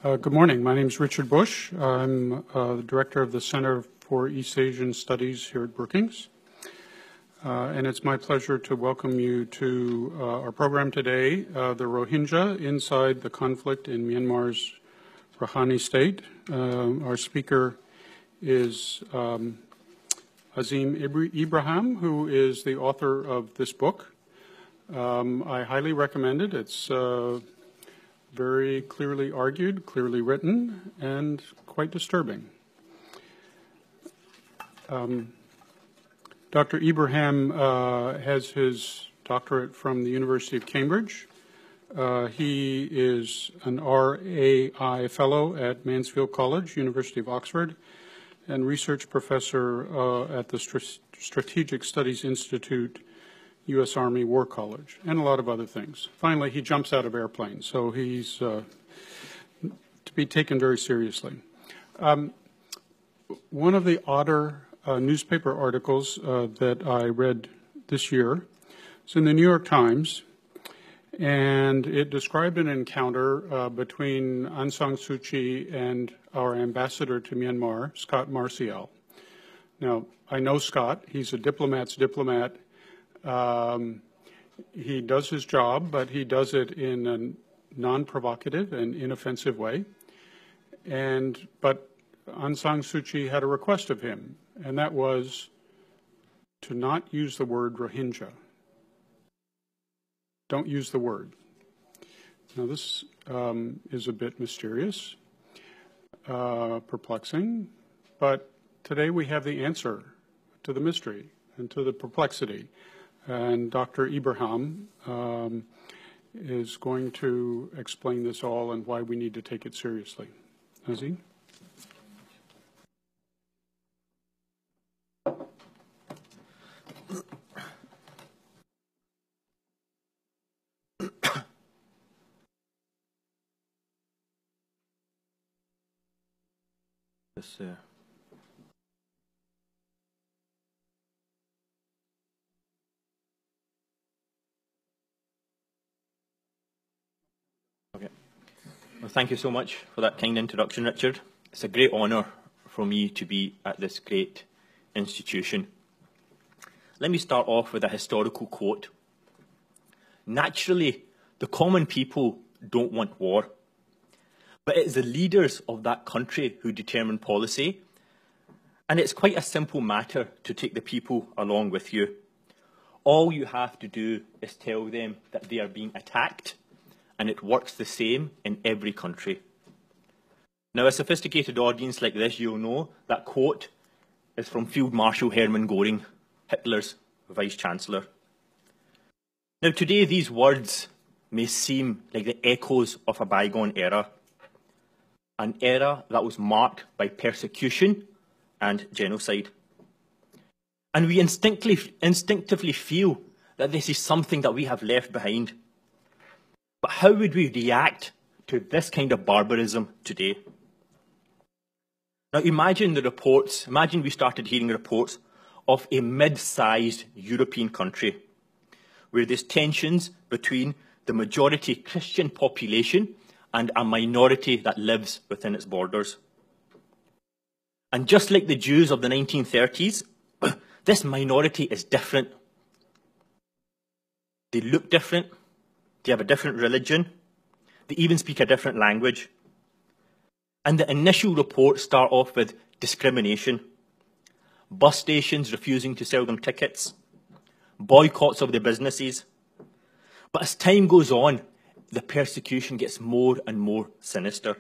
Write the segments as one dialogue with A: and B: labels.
A: Good morning. My name is Richard Bush. I'm the director of the Center for East Asian Studies here at Brookings. And it's my pleasure to welcome you to our program today, the Rohingya Inside the Conflict in Myanmar's Rakhine State. Our speaker is Azeem Ibrahim, who is the author of this book. I highly recommend it. It's very clearly argued, clearly written, and quite disturbing. Dr. Ibrahim has his doctorate from the University of Cambridge. He is an RAI Fellow at Mansfield College, University of Oxford, and research professor at the Strategic Studies Institute, U.S. Army War College, and a lot of other things. Finally, he jumps out of airplanes, so he's to be taken very seriously. One of the odder newspaper articles that I read this year is in the New York Times, and it described an encounter between Aung San Suu Kyi and our ambassador to Myanmar, Scott Marcial. Now, I know Scott. He's a diplomat's diplomat. He does his job, but he does it in a non-provocative and inoffensive way. But Aung San Suu Kyi had a request of him, and that was to not use the word Rohingya. Don't use the word. Now this is a bit mysterious, perplexing, but today we have the answer to the mystery and to the perplexity. And Dr. Ibrahim is going to explain this all and why we need to take it seriously. Azeem?
B: Okay. Well, thank you so much for that kind introduction, Richard. It's a great honour for me to be at this great institution. Let me start off with a historical quote. Naturally, the common people don't want war, but it is the leaders of that country who determine policy, and it's quite a simple matter to take the people along with you. All you have to do is tell them that they are being attacked, and it works the same in every country. Now, a sophisticated audience like this, you'll know that quote is from Field Marshal Hermann Göring, Hitler's Vice-Chancellor. Now, today these words may seem like the echoes of a bygone era, an era that was marked by persecution and genocide. And we instinctively feel that this is something that we have left behind. But how would we react to this kind of barbarism today? Now imagine we started hearing reports of a mid-sized European country where there's tensions between the majority Christian population and a minority that lives within its borders. And just like the Jews of the 1930s, this minority is different. They look different. They have a different religion. They even speak a different language. And the initial reports start off with discrimination. Bus stations refusing to sell them tickets. Boycotts of their businesses. But as time goes on, the persecution gets more and more sinister.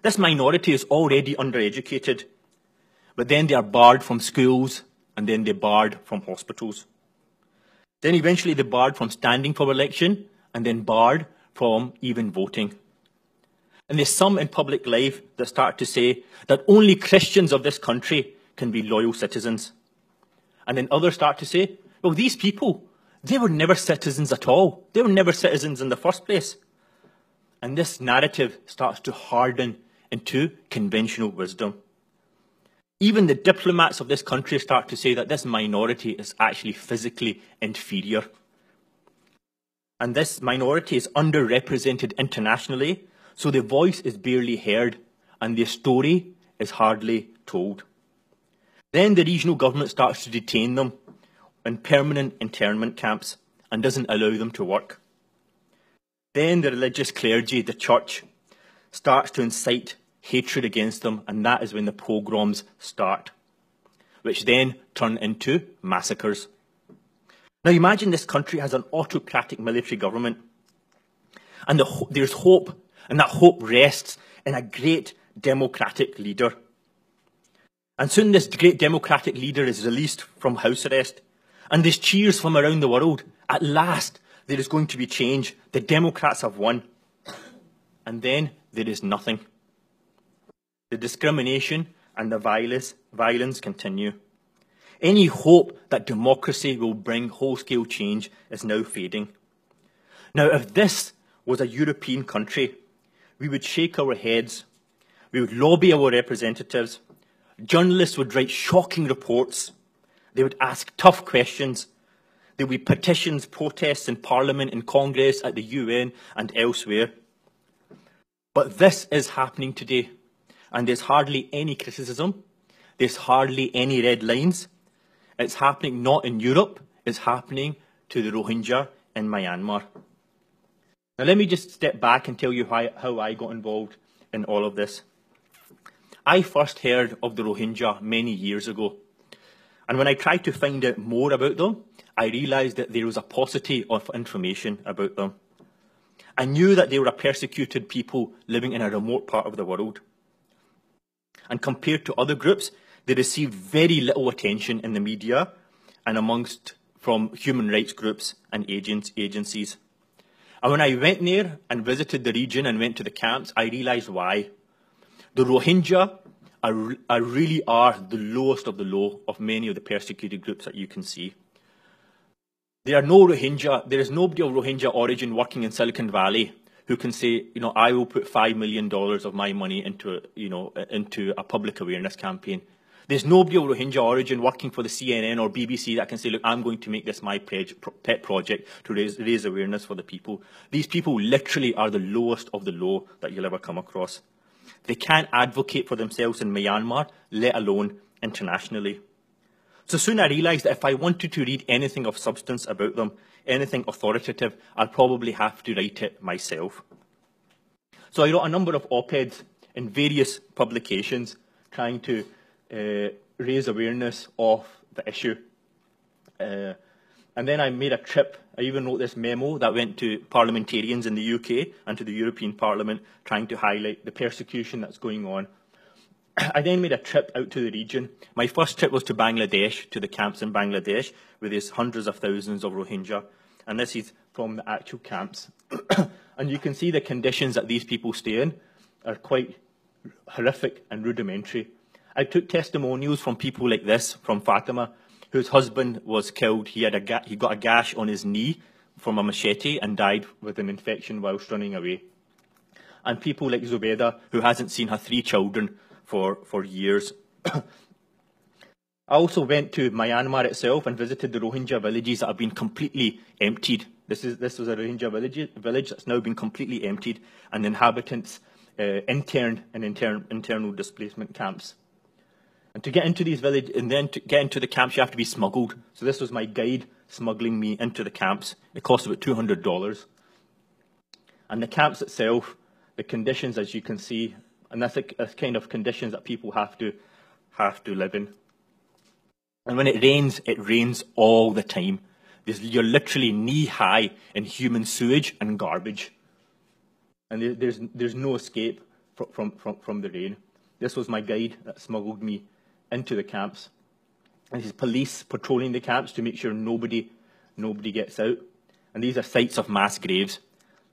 B: This minority is already undereducated, but then they are barred from schools, and then they're barred from hospitals. Then eventually they're barred from standing for election, and then barred from even voting. And there's some in public life that start to say that only Christians of this country can be loyal citizens. And then others start to say, well, these people, they were never citizens at all. They were never citizens in the first place. And this narrative starts to harden into conventional wisdom. Even the diplomats of this country start to say that this minority is actually physically inferior. And this minority is underrepresented internationally, so their voice is barely heard and their story is hardly told. Then the regional government starts to detain them in permanent internment camps and doesn't allow them to work. Then the religious clergy, the church, starts to incite hatred against them, and that is when the pogroms start, which then turn into massacres. Now imagine this country has an autocratic military government, and there's hope, and that hope rests in a great democratic leader. And soon this great democratic leader is released from house arrest, and there's cheers from around the world. At last, there is going to be change. The Democrats have won. And then there is nothing. The discrimination and the violence continue. Any hope that democracy will bring whole-scale change is now fading. Now, if this was a European country, we would shake our heads, we would lobby our representatives, journalists would write shocking reports, they would ask tough questions, there would be petitions, protests in Parliament, in Congress, at the UN and elsewhere. But this is happening today, and there's hardly any criticism, there's hardly any red lines. It's happening not in Europe, it's happening to the Rohingya in Myanmar. Now let me just step back and tell you how I got involved in all of this. I first heard of the Rohingya many years ago. And when I tried to find out more about them, I realised that there was a paucity of information about them. I knew that they were a persecuted people living in a remote part of the world. And compared to other groups, they received very little attention in the media and from human rights groups and agencies. And when I went there and visited the region and went to the camps, I realised why. The Rohingya really are the lowest of the low of many of the persecuted groups that you can see. There is nobody of Rohingya origin working in Silicon Valley who can say, I will put $5 million of my money into a public awareness campaign. There's nobody of Rohingya origin working for the CNN or BBC that can say, look, I'm going to make this my pet project to raise awareness for the people. These people literally are the lowest of the low that you'll ever come across. They can't advocate for themselves in Myanmar, let alone internationally. So soon I realised that if I wanted to read anything of substance about them, anything authoritative, I'll probably have to write it myself. So I wrote a number of op-eds in various publications trying to raise awareness of the issue. And then I made a trip. I even wrote this memo that went to parliamentarians in the UK and to the European Parliament trying to highlight the persecution that's going on. I then made a trip out to the region. My first trip was to Bangladesh, to the camps in Bangladesh, where there's hundreds of thousands of Rohingya. And this is from the actual camps. And you can see the conditions that these people stay in are quite horrific and rudimentary. I took testimonials from people like this, from Fatima, whose husband was killed. He got a gash on his knee from a machete and died with an infection whilst running away. And people like Zubeda, who hasn't seen her 3 children for years. I also went to Myanmar itself and visited the Rohingya villages that have been completely emptied. This was a Rohingya village that's now been completely emptied, and inhabitants interned in internal displacement camps. And to get into these villages, and then to get into the camps, you have to be smuggled. So this was my guide smuggling me into the camps. It cost about $200. And the camps itself, the conditions, as you can see, and that's the kind of conditions that people have to live in. And when it rains all the time. You're literally knee-high in human sewage and garbage. And there's no escape from the rain. This was my guide that smuggled me into the camps. And there's police patrolling the camps to make sure nobody gets out. And these are sites of mass graves.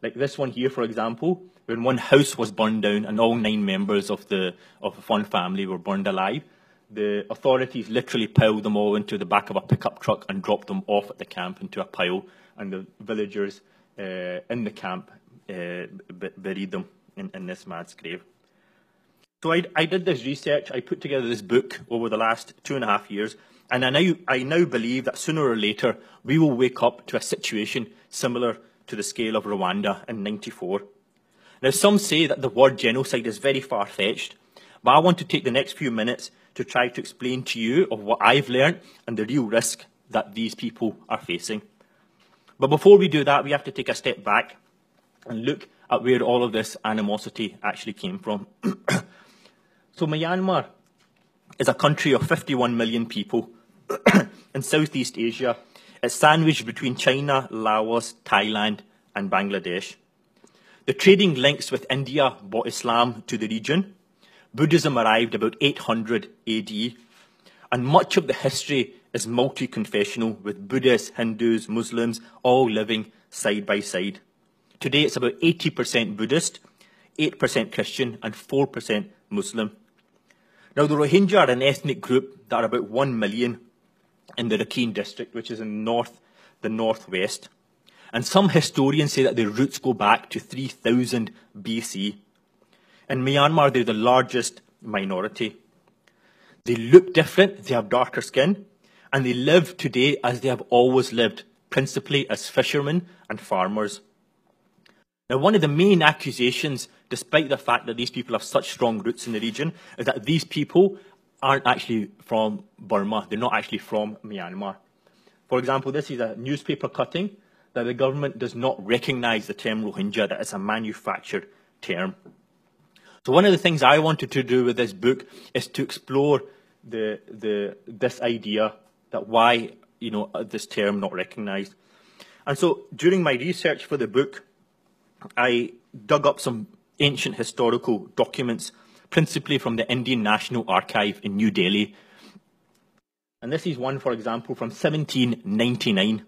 B: Like this one here, for example, when one house was burned down and all 9 members of one family were burned alive, the authorities literally piled them all into the back of a pickup truck and dropped them off at the camp into a pile, and the villagers in the camp buried them in this mass grave. So I did this research. I put together this book over the last 2.5 years, and I now believe that sooner or later we will wake up to a situation similar to the scale of Rwanda in '94. Now, some say that the word genocide is very far-fetched, but I want to take the next few minutes to try to explain to you of what I've learned and the real risk that these people are facing. But before we do that, we have to take a step back and look at where all of this animosity actually came from. So Myanmar is a country of 51 million people in Southeast Asia. It's sandwiched between China, Laos, Thailand and Bangladesh. The trading links with India brought Islam to the region. Buddhism arrived about 800 AD, and much of the history is multi-confessional, with Buddhists, Hindus, Muslims all living side by side. Today it's about 80% Buddhist, 8% Christian and 4% Muslim. Now the Rohingya are an ethnic group that are about 1 million in the Rakhine district, which is in the northwest. And some historians say that their roots go back to 3000 BC. In Myanmar, they're the largest minority. They look different, they have darker skin, and they live today as they have always lived, principally as fishermen and farmers. Now, one of the main accusations, despite the fact that these people have such strong roots in the region, is that these people aren't actually from Burma. They're not actually from Myanmar. For example, this is a newspaper cutting that the government does not recognise the term Rohingya, that it's a manufactured term. So one of the things I wanted to do with this book is to explore this idea that why, this term not recognised. And so during my research for the book, I dug up some ancient historical documents, principally from the Indian National Archive in New Delhi. And this is one, for example, from 1799.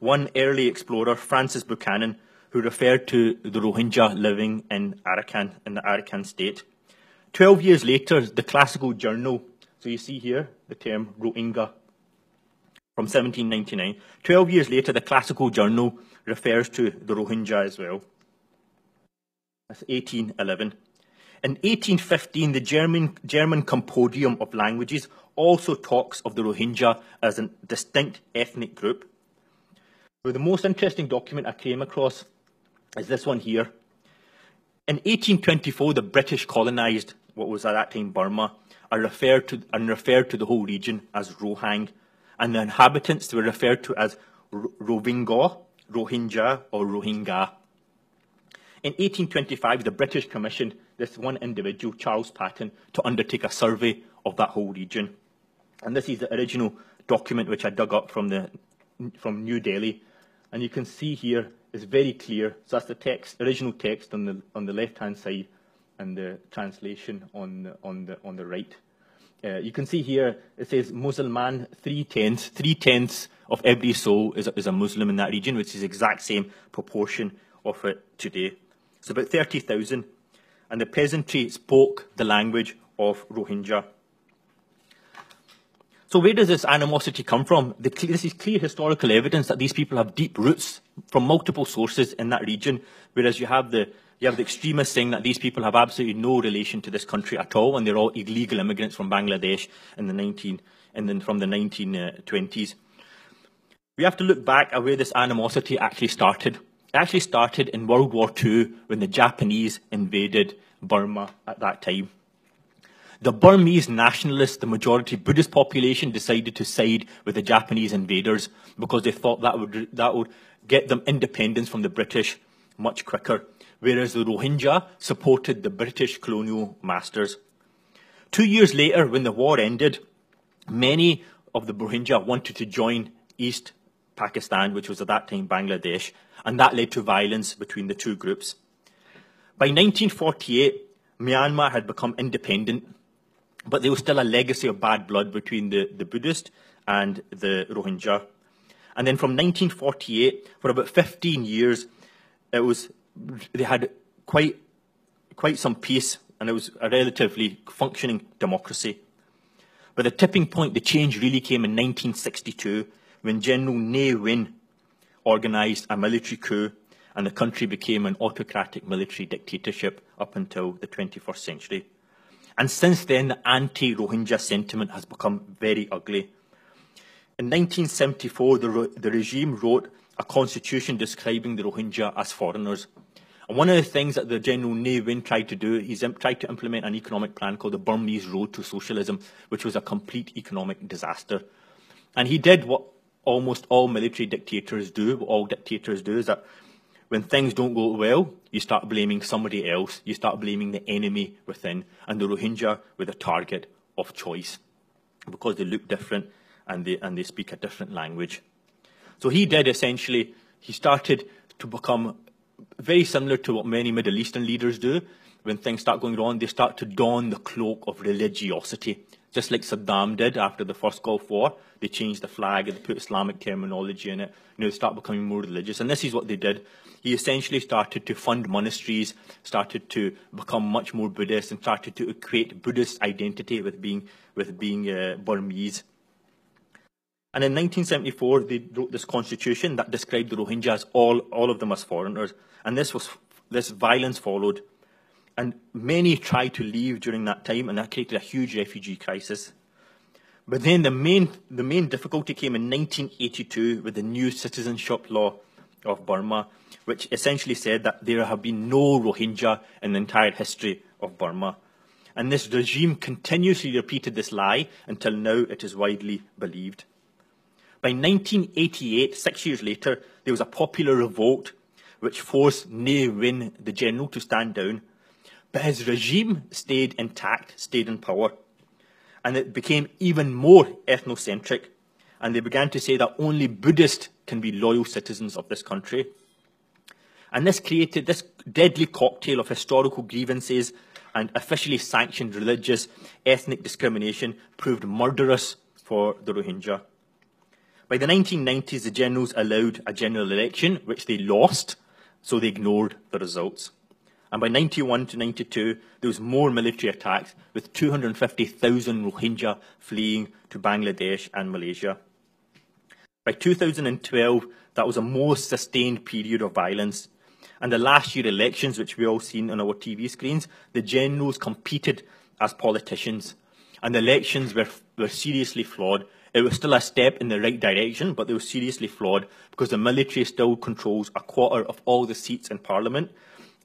B: One early explorer, Francis Buchanan, who referred to the Rohingya living in Arakan, in the Arakan state. 12 years later, the classical journal, so you see here the term Rohingya, from 1799. 12 years later, the classical journal refers to the Rohingya as well. That's 1811. In 1815, the German Compendium of Languages also talks of the Rohingya as a distinct ethnic group. But the most interesting document I came across is this one here. In 1824, the British colonised what was at that time Burma, and referred to the whole region as Rohang, and the inhabitants were referred to as Rohingya, Rohingya, or Rohingya. In 1825, the British commissioned this one individual, Charles Patton, to undertake a survey of that whole region. And this is the original document which I dug up from New Delhi. And you can see here, it's very clear. So that's the text, original text on the left-hand side, and the translation on the right. You can see here, it says Musliman 3/10. 3/10 of every soul is a Muslim in that region, which is the exact same proportion of it today. It's about 30,000. And the peasantry spoke the language of Rohingya. So where does this animosity come from? This is clear historical evidence that these people have deep roots from multiple sources in that region, whereas you have the extremists saying that these people have absolutely no relation to this country at all, and they're all illegal immigrants from Bangladesh from the 1920s. We have to look back at where this animosity actually started. It actually started in World War II when the Japanese invaded Burma at that time. The Burmese nationalists, the majority Buddhist population, decided to side with the Japanese invaders because they thought that would get them independence from the British much quicker, whereas the Rohingya supported the British colonial masters. 2 years later, when the war ended, many of the Rohingya wanted to join East Pakistan, which was at that time Bangladesh, and that led to violence between the two groups. By 1948, Myanmar had become independent, but there was still a legacy of bad blood between the Buddhist and the Rohingya. And then from 1948, for about 15 years, they had quite some peace, and it was a relatively functioning democracy. But the tipping point, the change really came in 1962, when General Ne Win organised a military coup, and the country became an autocratic military dictatorship up until the 21st century. And since then, the anti-Rohingya sentiment has become very ugly. In 1974, the regime wrote a constitution describing the Rohingya as foreigners. And one of the things that the General Ne Win tried to do, he's tried to implement an economic plan called the Burmese Road to Socialism, which was a complete economic disaster. And he did what almost all military dictators do, what all dictators do, is that when things don't go well, you start blaming somebody else, you start blaming the enemy within, and the Rohingya were the target of choice, because they look different and they speak a different language. So he did essentially, he started to become very similar to what many Middle Eastern leaders do. When things start going wrong, they start to don the cloak of religiosity, just like Saddam did after the first Gulf War. They changed the flag and they put Islamic terminology in it. They start becoming more religious, and this is what they did. He essentially started to fund monasteries, started to become much more Buddhist, and started to equate Buddhist identity with being Burmese. And in 1974, they wrote this constitution that described the Rohingyas, all of them as foreigners. And this violence followed. And many tried to leave during that time, and that created a huge refugee crisis. But then the main difficulty came in 1982 with the new citizenship law of Burma, which essentially said that there have been no Rohingya in the entire history of Burma. And this regime continuously repeated this lie until now it is widely believed. By 1988, 6 years later, there was a popular revolt which forced Ne Win, the general, to stand down. But his regime stayed intact, stayed in power. And it became even more ethnocentric. And they began to say that only Buddhists can be loyal citizens of this country. And this created this deadly cocktail of historical grievances and officially sanctioned religious, ethnic discrimination proved murderous for the Rohingya. By the 1990s, the generals allowed a general election, which they lost, so they ignored the results. And by 91 to 92, there was more military attacks, with 250,000 Rohingya fleeing to Bangladesh and Malaysia. By 2012, that was a more sustained period of violence. And the last year elections, which we all seen on our TV screens, the generals competed as politicians. And the elections were seriously flawed. It was still a step in the right direction, but they were seriously flawed because the military still controls a quarter of all the seats in Parliament.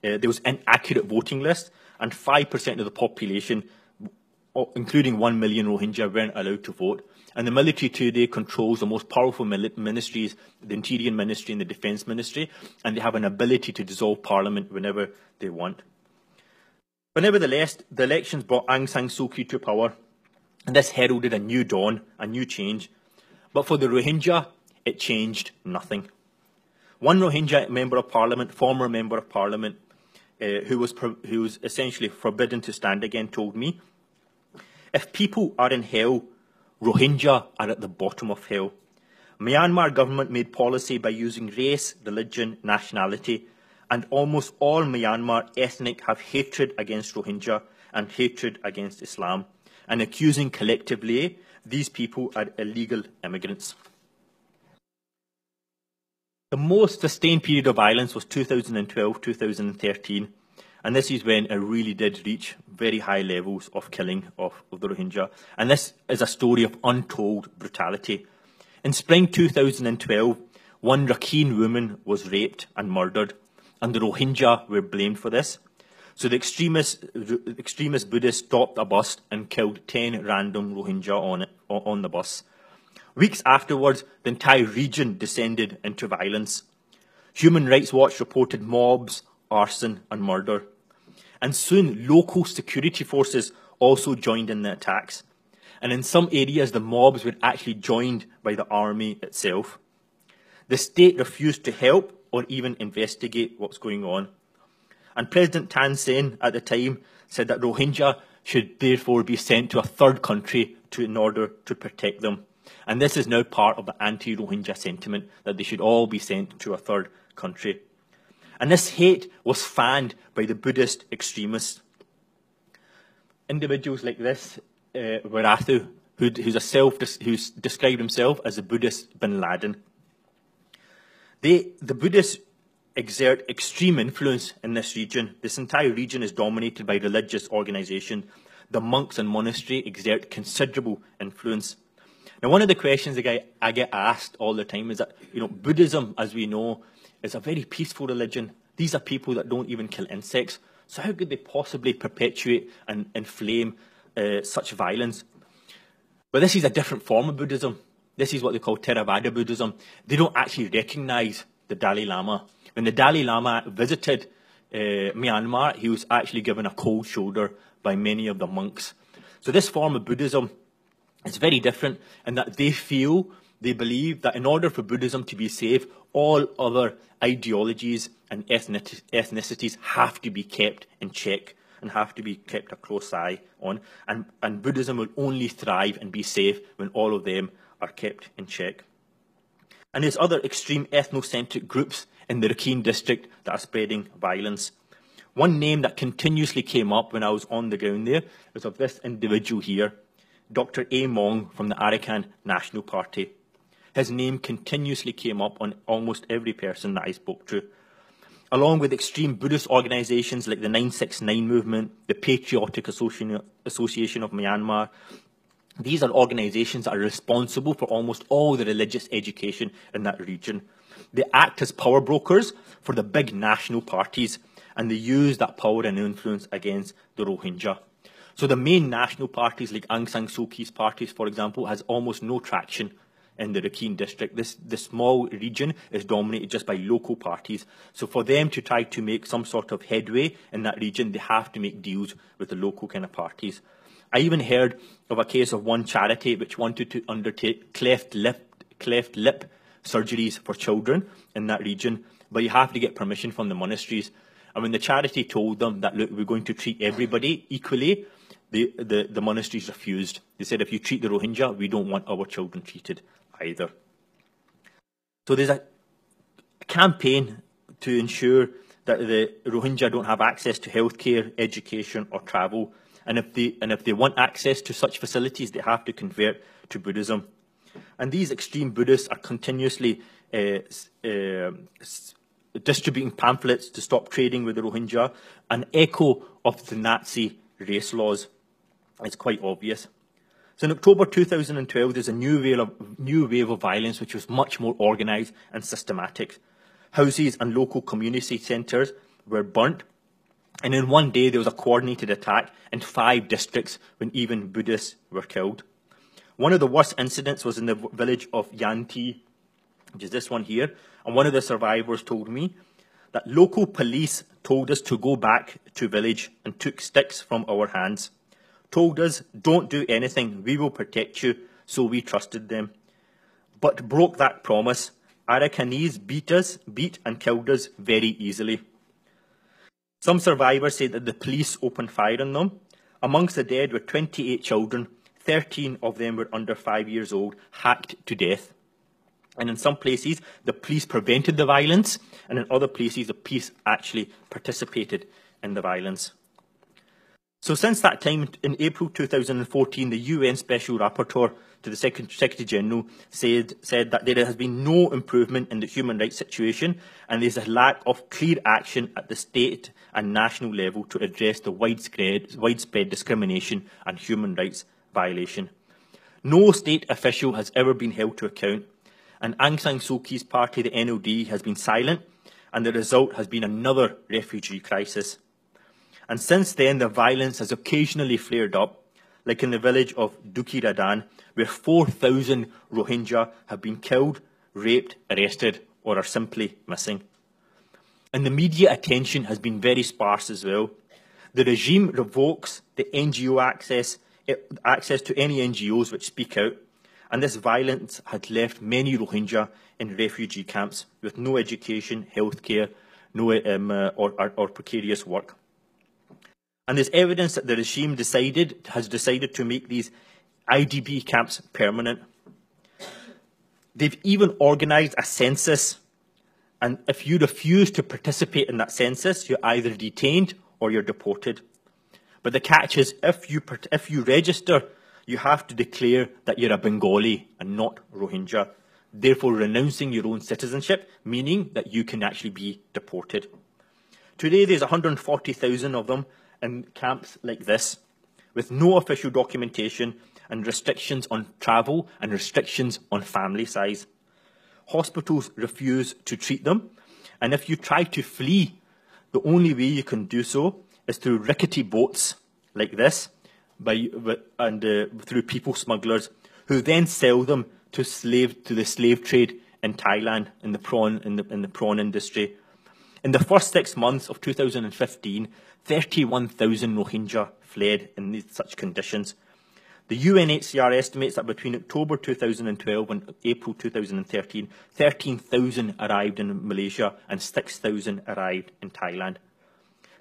B: There was inaccurate voting lists, and 5% of the population, including 1 million Rohingya, weren't allowed to vote. And the military today controls the most powerful ministries, the Interior Ministry and the Defence Ministry, and they have an ability to dissolve Parliament whenever they want. But nevertheless, the elections brought Aung San Suu Kyi to power, and this heralded a new dawn, a new change. But for the Rohingya, it changed nothing. One Rohingya member of Parliament, former member of Parliament, who was essentially forbidden to stand again, told me, "If people are in hell, Rohingya are at the bottom of hell. Myanmar government made policy by using race, religion, nationality, and almost all Myanmar ethnic have hatred against Rohingya and hatred against Islam, and accusing collectively these people are illegal immigrants." The most sustained period of violence was 2012-2013, and this is when it really did reach very high levels of killing of the Rohingya. And this is a story of untold brutality. In spring 2012, one Rakhine woman was raped and murdered, and the Rohingya were blamed for this. So the extremist Buddhists stopped a bus and killed 10 random Rohingya on the bus. Weeks afterwards, the entire region descended into violence. Human Rights Watch reported mobs, arson and murder. And soon, local security forces also joined in the attacks. And in some areas, the mobs were actually joined by the army itself. The state refused to help or even investigate what's going on. And President Tan Sen at the time said that Rohingya should therefore be sent to a third country in order to protect them. And this is now part of the anti-Rohingya sentiment, that they should all be sent to a third country. And this hate was fanned by the Buddhist extremists. Individuals like this, Warathu, who's described himself as a Buddhist bin Laden. The Buddhists exert extreme influence in this region. This entire region is dominated by religious organisations. The monks and monastery exert considerable influence. Now, one of the questions I get asked all the time is that, Buddhism, as we know, is a very peaceful religion. These are people that don't even kill insects. So how could they possibly perpetuate and inflame such violence? But this is a different form of Buddhism. This is what they call Theravada Buddhism. They don't actually recognize the Dalai Lama. When the Dalai Lama visited Myanmar, he was actually given a cold shoulder by many of the monks. So this form of Buddhism is very different in that they believe that in order for Buddhism to be safe, all other ideologies and ethnicities have to be kept in check and have to be kept a close eye on. And Buddhism will only thrive and be safe when all of them are kept in check. And there's other extreme ethnocentric groups in the Rakhine district that are spreading violence. One name that continuously came up when I was on the ground there was of this individual here, Dr. A. Mong from the Arakan National Party. His name continuously came up on almost every person that I spoke to. Along with extreme Buddhist organisations like the 969 movement, the Patriotic Association of Myanmar, these are organisations that are responsible for almost all the religious education in that region. They act as power brokers for the big national parties, and they use that power and influence against the Rohingya. So the main national parties like Aung San Suu Kyi's parties, for example, has almost no traction in the Rakhine district. This small region is dominated just by local parties. So for them to try to make some sort of headway in that region, they have to make deals with the local kind of parties. I even heard of a case of one charity which wanted to undertake cleft lip surgeries for children in that region, but you have to get permission from the monasteries. And when the charity told them that, look, we're going to treat everybody equally, the monasteries refused. They said, if you treat the Rohingya, we don't want our children treated either. So there's a campaign to ensure that the Rohingya don't have access to healthcare, education or travel. And if they want access to such facilities, they have to convert to Buddhism. And these extreme Buddhists are continuously distributing pamphlets to stop trading with the Rohingya, an echo of the Nazi race laws. It's quite obvious. So in October 2012, there's a new wave of violence which was much more organised and systematic. Houses and local community centres were burnt, and in one day there was a coordinated attack in 5 districts when even Buddhists were killed. One of the worst incidents was in the village of Yanti, which is this one here, and one of the survivors told me that local police told us to go back to village and took sticks from our hands. Told us, don't do anything, we will protect you, so we trusted them. But broke that promise. Arakanese beat and killed us very easily. Some survivors say that the police opened fire on them. Amongst the dead were 28 children, 13 of them were under 5 years old, hacked to death. And in some places, the police prevented the violence, and in other places, the police actually participated in the violence. So since that time, in April 2014, the UN Special Rapporteur to the Secretary General said that there has been no improvement in the human rights situation, and there is a lack of clear action at the state and national level to address the widespread discrimination and human rights violation. No state official has ever been held to account, and Aung San Suu Kyi's party, the NLD, has been silent, and the result has been another refugee crisis. And since then, the violence has occasionally flared up, like in the village of Dukiradan, where 4,000 Rohingya have been killed, raped, arrested, or are simply missing. And the media attention has been very sparse as well. The regime revokes the NGO access to any NGOs which speak out, and this violence had left many Rohingya in refugee camps with no education, healthcare, or precarious work. And there's evidence that the regime has decided to make these IDP camps permanent. They've even organised a census, and if you refuse to participate in that census, you're either detained or you're deported. But the catch is, if you register, you have to declare that you're a Bengali and not Rohingya, therefore renouncing your own citizenship, meaning that you can actually be deported. Today, there's 140,000 of them in camps like this, with no official documentation and restrictions on travel and restrictions on family size. Hospitals refuse to treat them, and if you try to flee The only way you can do so is through rickety boats like this, through people smugglers, who then sell them to the slave trade in Thailand, in the prawn industry. In the first 6 months of 2015, 31,000 Rohingya fled in such conditions. The UNHCR estimates that between October 2012 and April 2013, 13,000 arrived in Malaysia and 6,000 arrived in Thailand.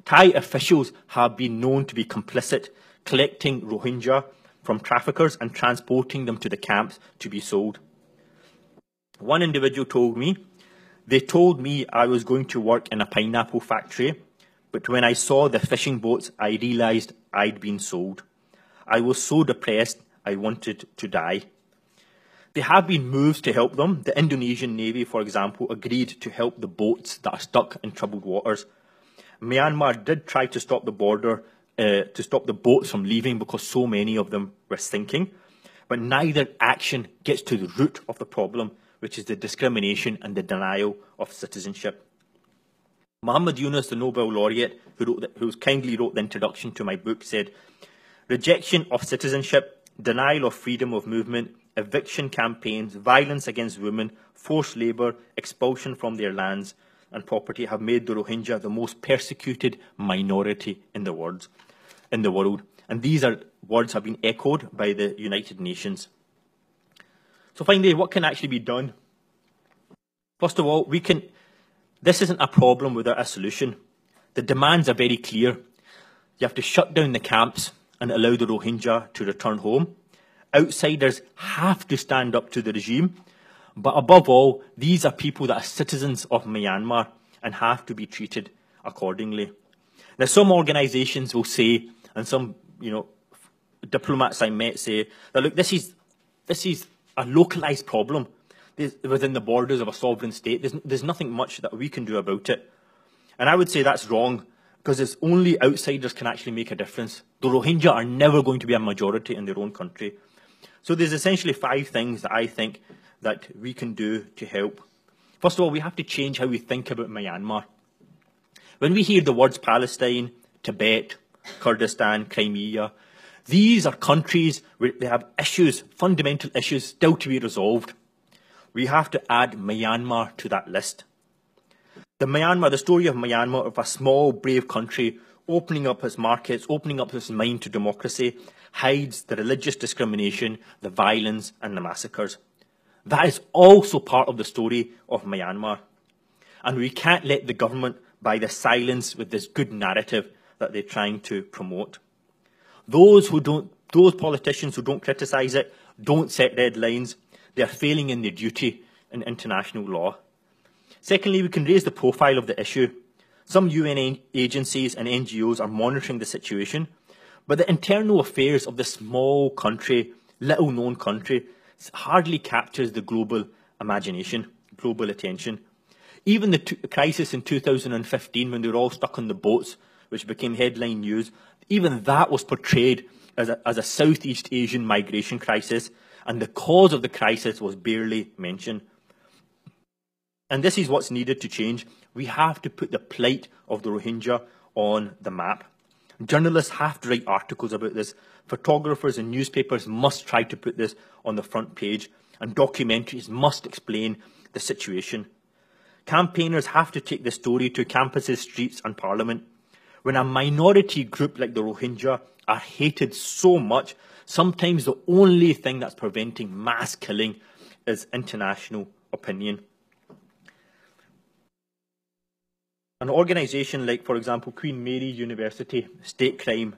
B: Thai officials have been known to be complicit, collecting Rohingya from traffickers and transporting them to the camps to be sold. One individual told me, "They told me I was going to work in a pineapple factory, but when I saw the fishing boats, I realised I'd been sold. I was so depressed, I wanted to die." There have been moves to help them. The Indonesian Navy, for example, agreed to help the boats that are stuck in troubled waters. Myanmar did try to stop the border, to stop the boats from leaving because so many of them were sinking. But neither action gets to the root of the problem, which is the discrimination and the denial of citizenship. Muhammad Yunus, the Nobel laureate, who kindly wrote the introduction to my book, said, "Rejection of citizenship, denial of freedom of movement, eviction campaigns, violence against women, forced labour, expulsion from their lands and property have made the Rohingya the most persecuted minority in the world. And these words have been echoed by the United Nations." So finally, what can actually be done? First of all, this isn't a problem without a solution. The demands are very clear. You have to shut down the camps and allow the Rohingya to return home. Outsiders have to stand up to the regime. But above all, these are people that are citizens of Myanmar and have to be treated accordingly. Now, some organisations will say, and some diplomats I met say, that look, this is a localised problem within the borders of a sovereign state. There's nothing much that we can do about it. And I would say that's wrong, because it's only outsiders can actually make a difference. The Rohingya are never going to be a majority in their own country. So there's essentially 5 things that I think that we can do to help. First of all, we have to change how we think about Myanmar. When we hear the words Palestine, Tibet, Kurdistan, Crimea, these are countries where they have issues, fundamental issues, still to be resolved. We have to add Myanmar to that list. The story of Myanmar, of a small, brave country opening up its markets, opening up its mind to democracy, hides the religious discrimination, the violence and the massacres. That is also part of the story of Myanmar. And we can't let the government buy the silence with this good narrative that they're trying to promote. Those politicians who don't criticise it, don't set red lines, they are failing in their duty in international law. Secondly, we can raise the profile of the issue. Some UN agencies and NGOs are monitoring the situation, but the internal affairs of this small country, little-known country, hardly captures the global imagination, global attention. Even the crisis in 2015, when they were all stuck on the boats, which became headline news, even that was portrayed as a Southeast Asian migration crisis, and the cause of the crisis was barely mentioned. And this is what's needed to change. We have to put the plight of the Rohingya on the map. Journalists have to write articles about this. Photographers and newspapers must try to put this on the front page, and documentaries must explain the situation. Campaigners have to take the story to campuses, streets and parliament. When a minority group like the Rohingya are hated so much, sometimes the only thing that's preventing mass killing is international opinion. An organisation like, for example, Queen Mary University State Crime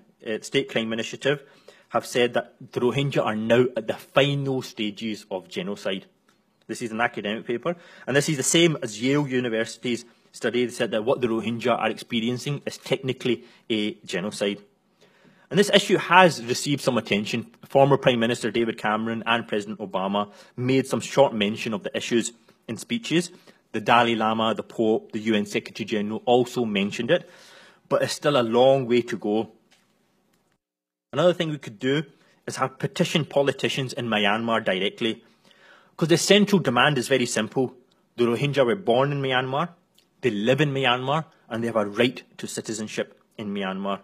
B: Initiative have said that the Rohingya are now at the final stages of genocide. This is an academic paper, and this is the same as Yale University's study. They said that what the Rohingya are experiencing is technically a genocide. And this issue has received some attention. Former Prime Minister David Cameron and President Obama made some short mention of the issues in speeches. The Dalai Lama, the Pope, the UN Secretary General also mentioned it, but it's still a long way to go. Another thing we could do is have petition politicians in Myanmar directly, because the central demand is very simple. The Rohingya were born in Myanmar, They live in Myanmar and they have a right to citizenship in Myanmar.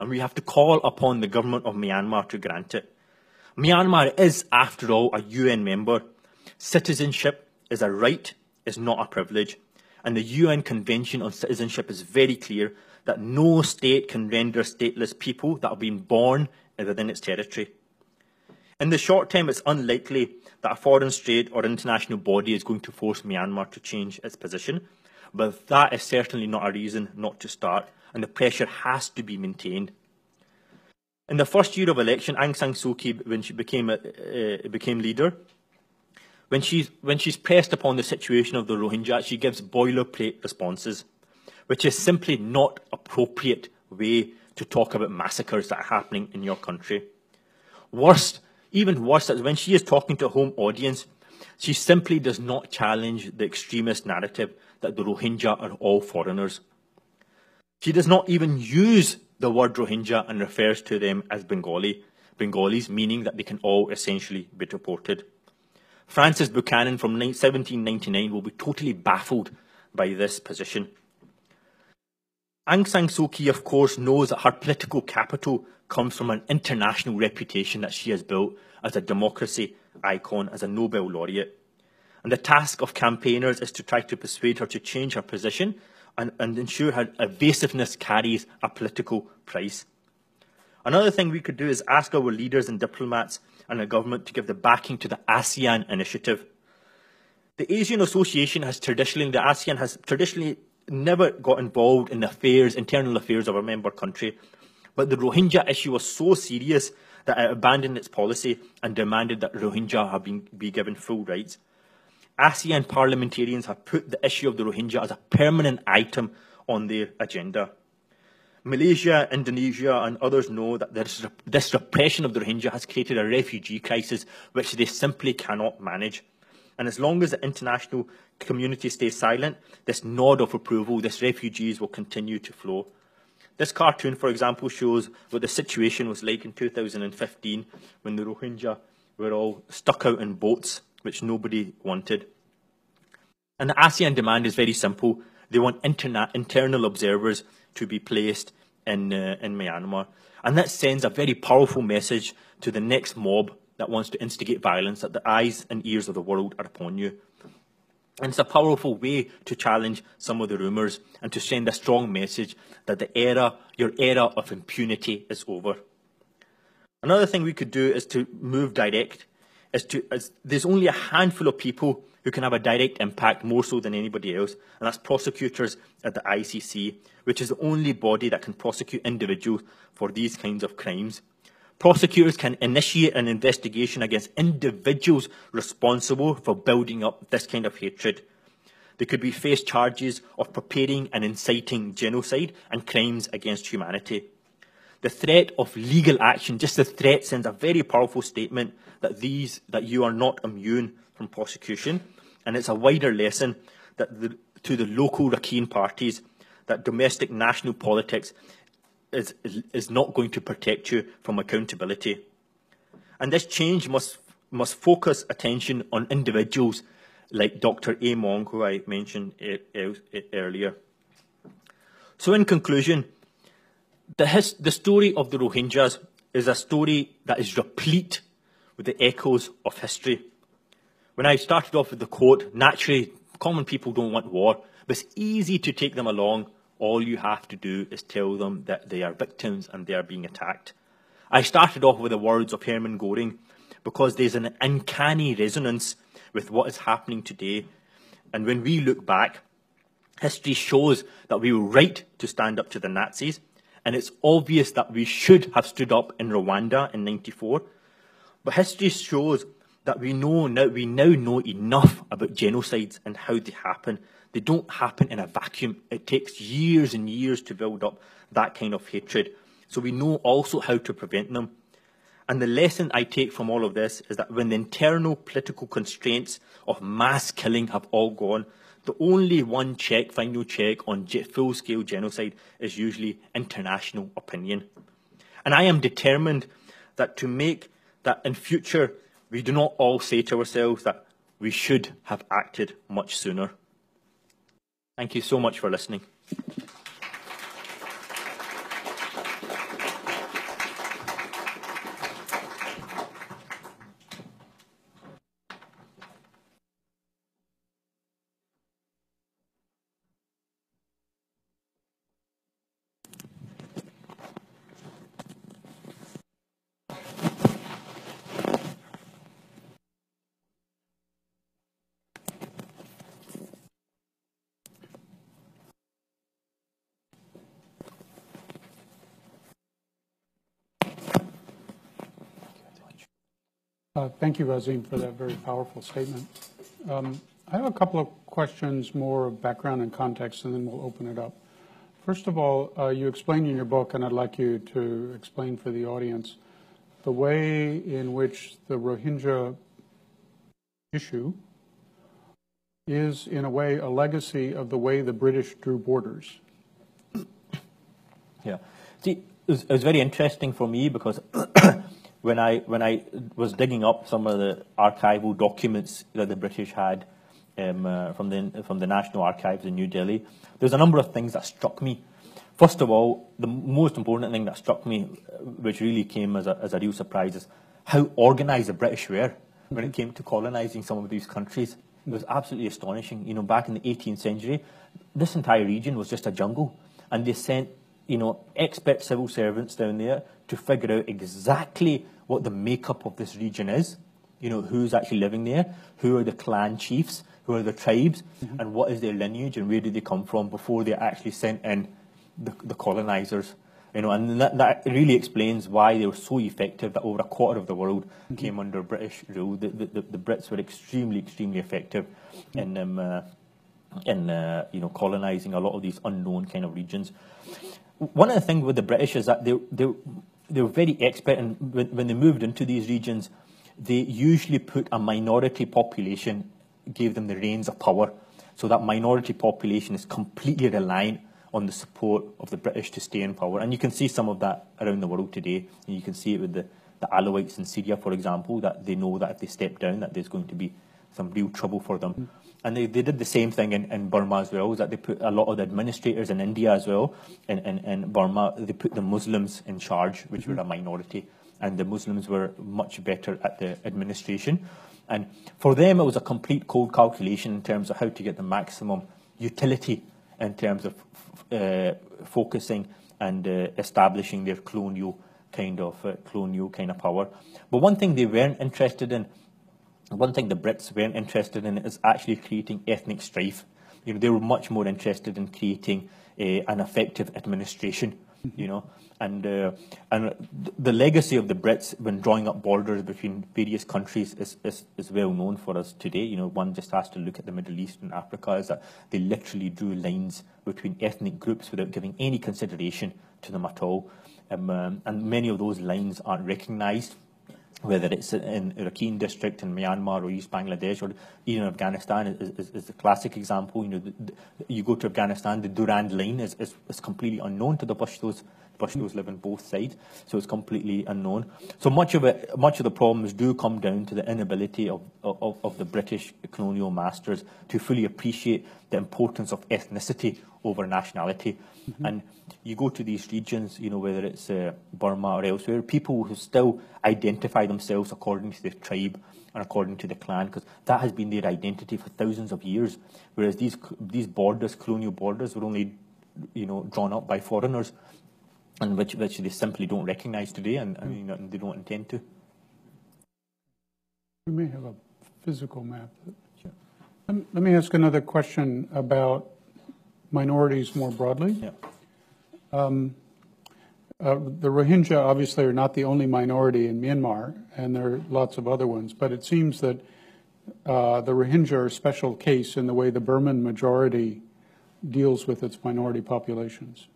B: And we have to call upon the government of Myanmar to grant it. Myanmar is, after all, a UN member. Citizenship is a right, is not a privilege. And the UN Convention on Citizenship is very clear that no state can render stateless people that have been born within its territory. In the short term, it's unlikely that a foreign state or international body is going to force Myanmar to change its position, but that is certainly not a reason not to start, and the pressure has to be maintained. In the first year of election, Aung San Suu Kyi, when she became leader, when she's pressed upon the situation of the Rohingya, she gives boilerplate responses, which is simply not appropriate way to talk about massacres that are happening in your country. Even worse, is when she is talking to a home audience, she simply does not challenge the extremist narrative that the Rohingya are all foreigners. She does not even use the word Rohingya and refers to them as Bengalis, meaning that they can all essentially be deported. Francis Buchanan from 1799 will be totally baffled by this position. Aung San Suu Kyi, of course, knows that her political capital comes from an international reputation that she has built as a democracy icon, as a Nobel laureate. And the task of campaigners is to try to persuade her to change her position and ensure her evasiveness carries a political price. Another thing we could do is ask our leaders and diplomats and the government to give the backing to the ASEAN initiative. The Asian Association has traditionally never got involved in the internal affairs of a member country, but the Rohingya issue was so serious that it abandoned its policy and demanded that Rohingya be given full rights. ASEAN parliamentarians have put the issue of the Rohingya as a permanent item on their agenda. Malaysia, Indonesia and others know that this repression of the Rohingya has created a refugee crisis which they simply cannot manage. And as long as the international community stays silent, this nod of approval, these refugees will continue to flow. This cartoon, for example, shows what the situation was like in 2015 when the Rohingya were all stuck out in boats, which nobody wanted. And the ASEAN demand is very simple. They want internal observers to be placed in Myanmar. And that sends a very powerful message to the next mob that wants to instigate violence, that the eyes and ears of the world are upon you. And it's a powerful way to challenge some of the rumours and to send a strong message that your era of impunity is over. Another thing we could do is to move direct. There's only a handful of people who can have a direct impact more so than anybody else, and that's prosecutors at the ICC, which is the only body that can prosecute individuals for these kinds of crimes. Prosecutors can initiate an investigation against individuals responsible for building up this kind of hatred. They could be faced charges of preparing and inciting genocide and crimes against humanity. The threat of legal action, just the threat, sends a very powerful statement that you are not immune from prosecution, and it's a wider lesson to the local Rakhine parties that domestic national politics is not going to protect you from accountability. And this change must focus attention on individuals like Dr. A. Mong, who I mentioned earlier. So in conclusion, the story of the Rohingyas is a story that is replete with the echoes of history. When I started off with the quote, naturally, common people don't want war, but it's easy to take them along. All you have to do is tell them that they are victims and they are being attacked. I started off with the words of Hermann Göring because there's an uncanny resonance with what is happening today. And when we look back, history shows that we were right to stand up to the Nazis. And it's obvious that we should have stood up in Rwanda in '94. But history shows that we now know enough about genocides and how they happen. They don't happen in a vacuum. It takes years and years to build up that kind of hatred. So we know also how to prevent them. And the lesson I take from all of this is that when the internal political constraints of mass killing have all gone, the only one final check on full-scale genocide is usually international opinion. And I am determined that to make that in future, we do not all say to ourselves that we should have acted much sooner. Thank you so much for listening.
A: Thank you, Azeem, for that very powerful statement. I have a couple of questions, more of background and context, and then we'll open it up. First of all, you explain in your book, and I'd like you to explain for the audience, the way in which the Rohingya issue is, in a way, a legacy of the way the British drew borders.
B: Yeah. See, it was very interesting for me because when I was digging up some of the archival documents that the British had from the National Archives in New Delhi, there's a number of things that struck me. First of all, the most important thing that struck me, which really came as a real surprise, is how organised the British were when it came to colonising some of these countries. It was absolutely astonishing. You know, back in the 18th century, this entire region was just a jungle, and they sent, you know, expert civil servants down there to figure out exactly what the makeup of this region is. You know, who's actually living there, who are the clan chiefs, who are the tribes, and what is their lineage and where do they come from before they actually sent in the colonisers. You know, and that really explains why they were so effective that over a quarter of the world came under British rule. The Brits were extremely effective in you know, colonising a lot of these unknown kind of regions. One of the things with the British is that they were very expert, and when they moved into these regions, they usually put a minority population, gave them the reins of power. So that minority population is completely reliant on the support of the British to stay in power. And you can see some of that around the world today. And you can see it with the Alawites in Syria, for example, that they know that if they step down, that there's going to be some real trouble for them. And they did the same thing in Burma as well, is that they put a lot of the administrators in India as well. In Burma, they put the Muslims in charge, which were a minority. And the Muslims were much better at the administration. And for them, it was a complete cold calculation in terms of how to get the maximum utility in terms of focusing and establishing their colonial kind of power. But one thing they weren't interested in, one thing the Brits weren't interested in, is actually creating ethnic strife. You know, they were much more interested in creating an effective administration. You know, and the legacy of the Brits when drawing up borders between various countries is well known for us today. You know, one just has to look at the Middle East and Africa, is that they literally drew lines between ethnic groups without giving any consideration to them at all. And many of those lines aren't recognised, whether it's in Rakhine district in Myanmar or East Bangladesh, or even Afghanistan is the classic example. You know, you go to Afghanistan, the Durand line is completely unknown to the Pashtos. Pashtos live on both sides, so it's completely unknown. So much of the problems do come down to the inability of the British colonial masters to fully appreciate the importance of ethnicity over nationality. And you go to these regions, you know, whether it's Burma or elsewhere, people who still identify themselves according to their tribe and according to the clan, because that has been their identity for thousands of years. Whereas these borders, colonial borders, were only, you know, drawn up by foreigners, and which they simply don't recognise today, and they don't intend to.
A: We may have a physical map. Sure. Let me ask another question about minorities more broadly.
B: Yeah.
A: The Rohingya obviously are not the only minority in Myanmar, and there are lots of other ones, but it seems that the Rohingya are a special case in the way the Burman majority deals with its minority populations.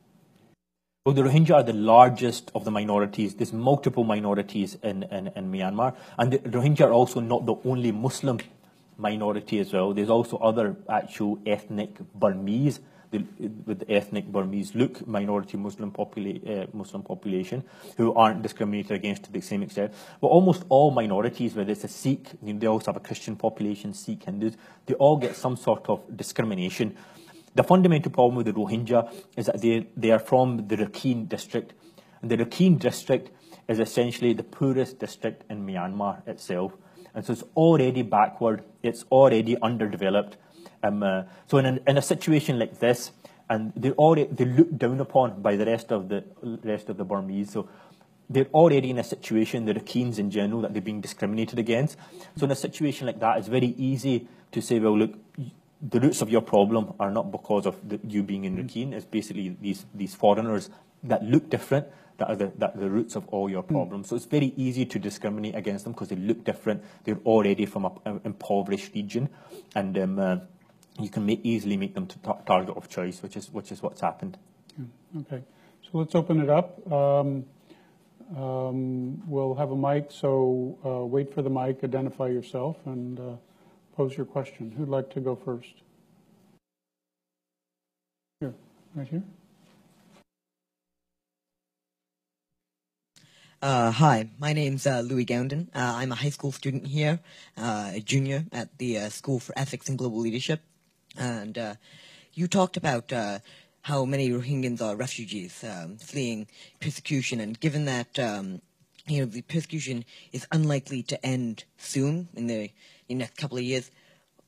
B: Well, the Rohingya are the largest of the minorities. There's multiple minorities in Myanmar. And the Rohingya are also not the only Muslim minority as well. There's also other actual ethnic Burmese, with the ethnic Burmese look, minority Muslim population, who aren't discriminated against to the same extent. But almost all minorities, whether it's a Sikh, you know, they also have a Christian population, Sikh, Hindus, they all get some sort of discrimination. The fundamental problem with the Rohingya is that they are from the Rakhine district. And the Rakhine district is essentially the poorest district in Myanmar itself. And so it's already backward, it's already underdeveloped. So in a situation like this, and they're looked down upon by the rest of the Burmese. So they're already in a situation, the Rakhines in general, that they're being discriminated against. So in a situation like that, it's very easy to say, well, look, the roots of your problem are not because of you being in Rakhine. It's basically these foreigners that look different that are the roots of all your problems. So it's very easy to discriminate against them because they look different. They're already from an impoverished region, and you can easily make them target of choice, which is what's happened.
A: Yeah. Okay, so let's open it up. We'll have a mic, so wait for the mic, identify yourself, and pose your question. Who'd like to go first? Here, right here.
C: Hi, my name's Louis Gounden. I'm a high school student here, a junior at the School for Ethics and Global Leadership. And you talked about how many Rohingyans are refugees fleeing persecution. And given that the persecution is unlikely to end soon in the next couple of years,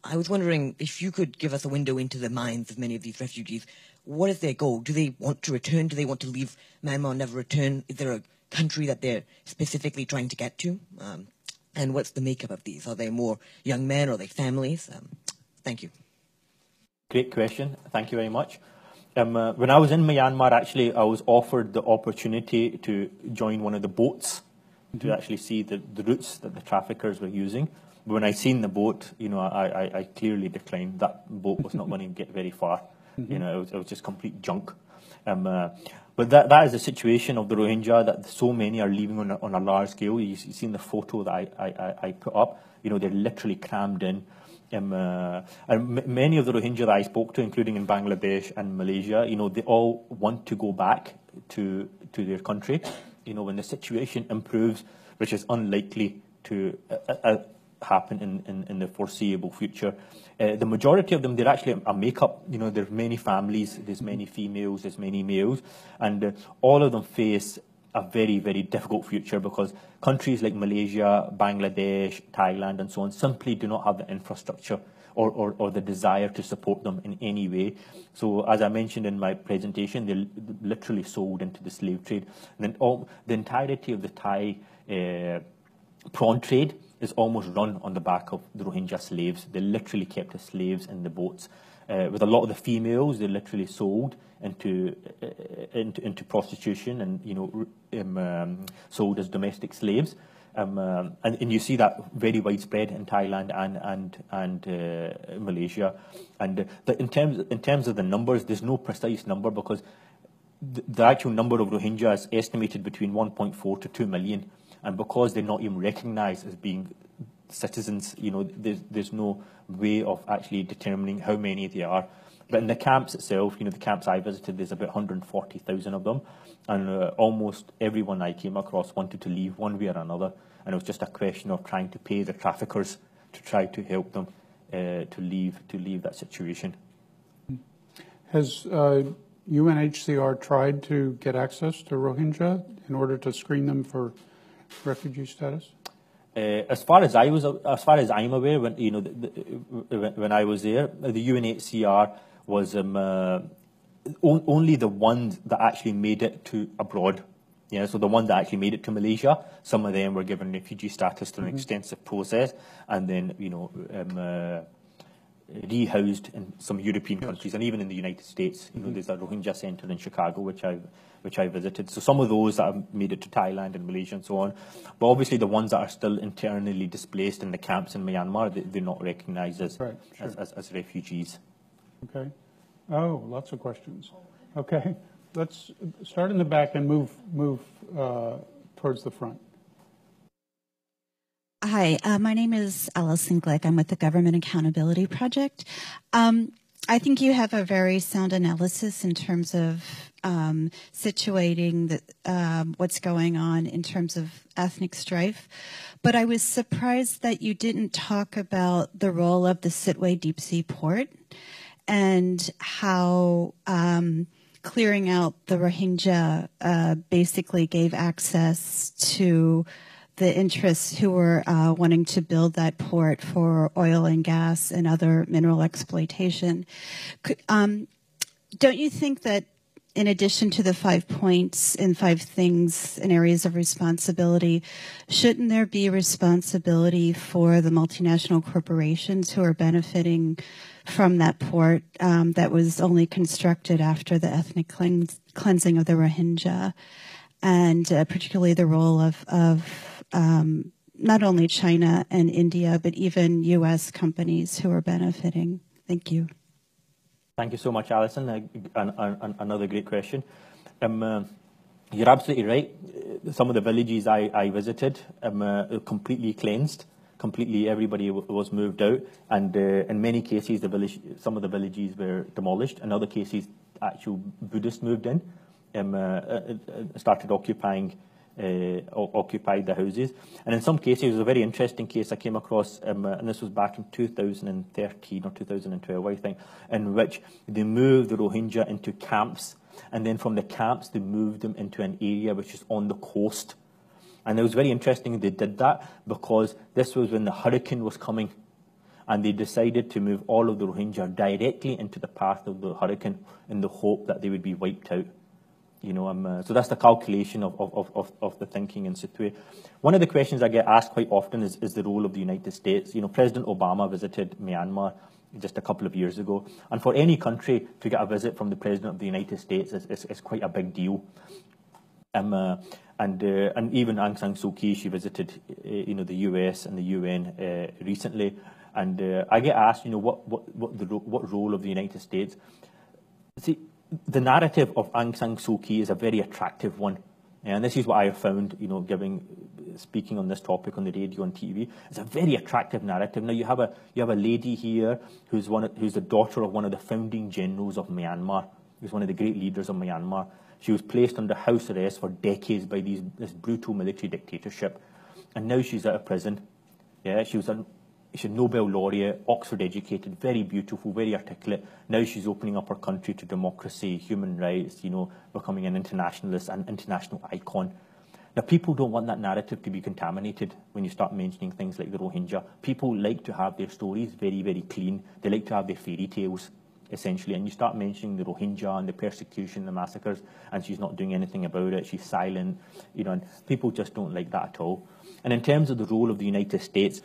C: I was wondering if you could give us a window into the minds of many of these refugees. What is their goal? Do they want to return? Do they want to leave Myanmar and never return? Is there a country that they're specifically trying to get to? And what's the makeup of these? Are they more young men or are they families? Thank you.
B: Great question. Thank you very much. When I was in Myanmar, actually, I was offered the opportunity to join one of the boats to actually see the routes that the traffickers were using. But when I seen the boat, I clearly declined. That boat was not going to get very far. It was just complete junk. But that is the situation of the Rohingya, that so many are leaving on a large scale. You've seen the photo that I put up. They're literally crammed in. And many of the Rohingya that I spoke to, including in Bangladesh and Malaysia, they all want to go back to their country, when the situation improves, which is unlikely to happen in the foreseeable future. The majority of them, they're actually a make-up. There's many families, there's many females, there's many males, and all of them face a very, very difficult future because countries like Malaysia, Bangladesh, Thailand, and so on simply do not have the infrastructure or the desire to support them in any way. So, as I mentioned in my presentation, they're literally sold into the slave trade. And then the entirety of the Thai prawn trade is almost run on the back of the Rohingya slaves. They're literally kept as slaves in the boats. With a lot of the females, they're literally sold into prostitution and sold as domestic slaves. And you see that very widespread in Thailand and Malaysia. And in terms of the numbers, there's no precise number because the actual number of Rohingya is estimated between 1.4 to 2 million. And because they're not even recognised as being citizens, there's no way of actually determining how many they are. But in the camps itself, the camps I visited, there's about 140,000 of them. And almost everyone I came across wanted to leave one way or another. And it was just a question of trying to pay the traffickers to try to help them to leave that situation.
A: Has UNHCR tried to get access to Rohingya in order to screen them for refugee status?
B: As far as I'm aware, when I was there, the UNHCR was only the ones that actually made it to abroad. So the ones that actually made it to Malaysia, some of them were given refugee status through an extensive process, and then rehoused in some European countries, and even in the United States. There's a Rohingya centre in Chicago, which I visited. So some of those that have made it to Thailand and Malaysia and so on. But obviously the ones that are still internally displaced in the camps in Myanmar, they're not recognised as refugees.
A: Okay. Oh, lots of questions. Okay. Let's start in the back and move towards the front.
D: Hi, my name is Alison Glick. I'm with the Government Accountability Project. I think you have a very sound analysis in terms of situating what's going on in terms of ethnic strife. But I was surprised that you didn't talk about the role of the Sittwe Deep Sea Port and how clearing out the Rohingya basically gave access to the interests who were wanting to build that port for oil and gas and other mineral exploitation. Don't you think that in addition to the 5 points and 5 things and areas of responsibility, shouldn't there be responsibility for the multinational corporations who are benefiting from that port that was only constructed after the ethnic cleansing of the Rohingya, and particularly the role of not only China and India, but even U.S. companies who are benefiting? Thank you.
B: Thank you so much, Alison. Another great question. You're absolutely right. Some of the villages I visited completely cleansed. Completely, everybody was moved out, and in many cases, some of the villages were demolished. In other cases, actual Buddhists moved in, started occupied the houses. And in some cases, it was a very interesting case I came across, and this was back in 2013 or 2012, I think, in which they moved the Rohingya into camps, and then from the camps, they moved them into an area which is on the coast. And it was very interesting they did that because this was when the hurricane was coming, and they decided to move all of the Rohingya directly into the path of the hurricane in the hope that they would be wiped out. You know, so that's the calculation of the thinking in situ. One of the questions I get asked quite often is the role of the United States. You know, President Obama visited Myanmar just a couple of years ago, and for any country to get a visit from the President of the United States is quite a big deal. And even Aung San Suu Kyi, she visited, the US and the UN recently, and I get asked, what role of the United States. See, the narrative of Aung San Suu Kyi is a very attractive one, and this is what I have found, speaking on this topic on the radio and TV. It's a very attractive narrative. Now you have a lady here who's the daughter of one of the founding generals of Myanmar, who's one of the great leaders of Myanmar. She was placed under house arrest for decades by this brutal military dictatorship, and now she's out of prison. Yeah, she's a Nobel laureate, Oxford educated, very beautiful, very articulate. Now she's opening up her country to democracy, human rights, becoming an internationalist, an international icon. Now, people don't want that narrative to be contaminated when you start mentioning things like the Rohingya. People like to have their stories very, very clean. They like to have their fairy tales, essentially. And you start mentioning the Rohingya and the persecution, the massacres, and she's not doing anything about it. She's silent, and people just don't like that at all. And in terms of the role of the United States,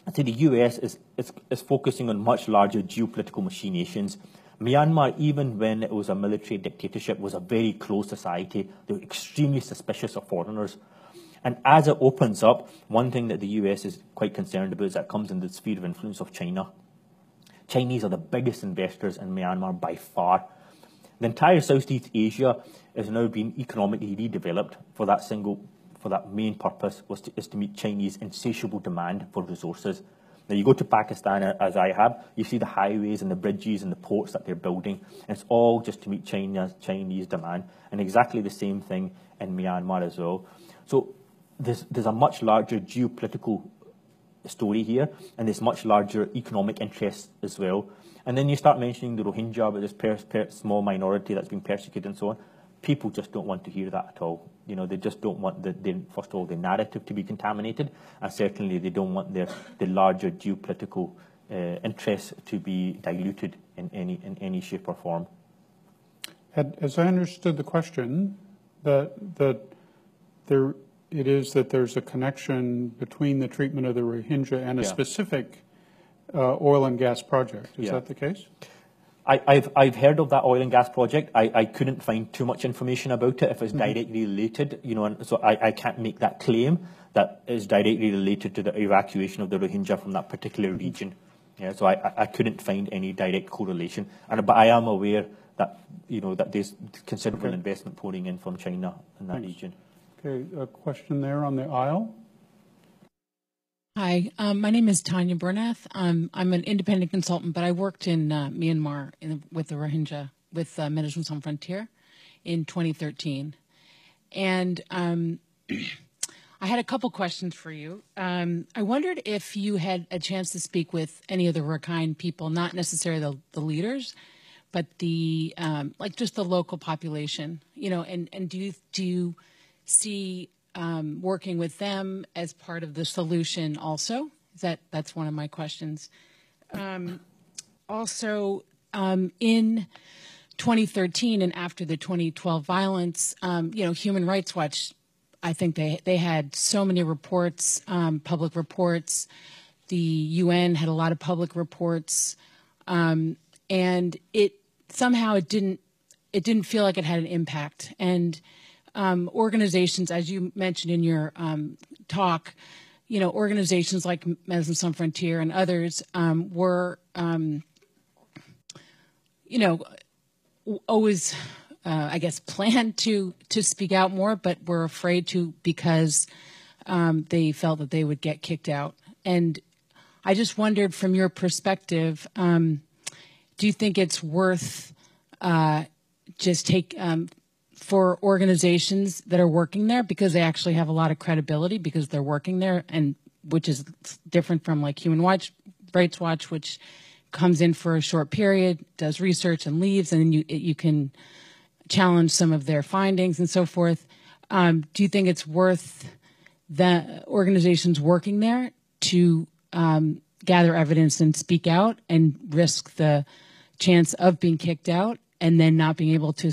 B: I'd say the US is focusing on much larger geopolitical machinations. Myanmar, even when it was a military dictatorship, was a very closed society. They were extremely suspicious of foreigners. And as it opens up, one thing that the US is quite concerned about is that it comes in the sphere of influence of China. Chinese are the biggest investors in Myanmar by far. The entire Southeast Asia is now being economically redeveloped for that main purpose is to meet Chinese insatiable demand for resources. Now you go to Pakistan, as I have, you see the highways and the bridges and the ports that they're building, and it's all just to meet Chinese demand, and exactly the same thing in Myanmar as well. So there's a much larger geopolitical story here, and there's much larger economic interests as well. And then you start mentioning the Rohingya, with this small minority that's been persecuted and so on. People just don't want to hear that at all. They just don't want first of all, the narrative to be contaminated, and certainly they don't want the larger geopolitical interests to be diluted in any shape or form.
A: As I understood the question, that there's a connection between the treatment of the Rohingya and a specific oil and gas project. Is that the case?
B: I've heard of that oil and gas project. I couldn't find too much information about it if it's directly related, and so I can't make that claim that is directly related to the evacuation of the Rohingya from that particular region. Yeah, so I couldn't find any direct correlation, but I am aware that that there's considerable investment pouring in from China in that region.
A: Okay, a question there on the aisle.
E: Hi, my name is Tanya Bernath. I'm an independent consultant, but I worked in Myanmar with the Rohingya, with Médecins Sans Frontières in 2013. And I had a couple questions for you. I wondered if you had a chance to speak with any of the Rakhine people, not necessarily the leaders, but the like just the local population, you know, and do you see working with them as part of the solution also? That's one of my questions. Also, in 2013 and after the 2012 violence, you know, Human Rights Watch, I think they had so many reports, public reports. The UN had a lot of public reports, and it didn't feel like it had an impact. And organizations, as you mentioned in your talk, you know, organizations like Médecins Sans Frontières and others were, you know, always, I guess, planned to speak out more, but were afraid to because they felt that they would get kicked out. And I just wondered, from your perspective, do you think it's worth for organizations that are working there, because they actually have a lot of credibility because they're working there, and which is different from like Human Rights Watch, which comes in for a short period, does research and leaves, and then you can challenge some of their findings and so forth. Do you think it's worth the organizations working there to gather evidence and speak out and risk the chance of being kicked out and then not being able to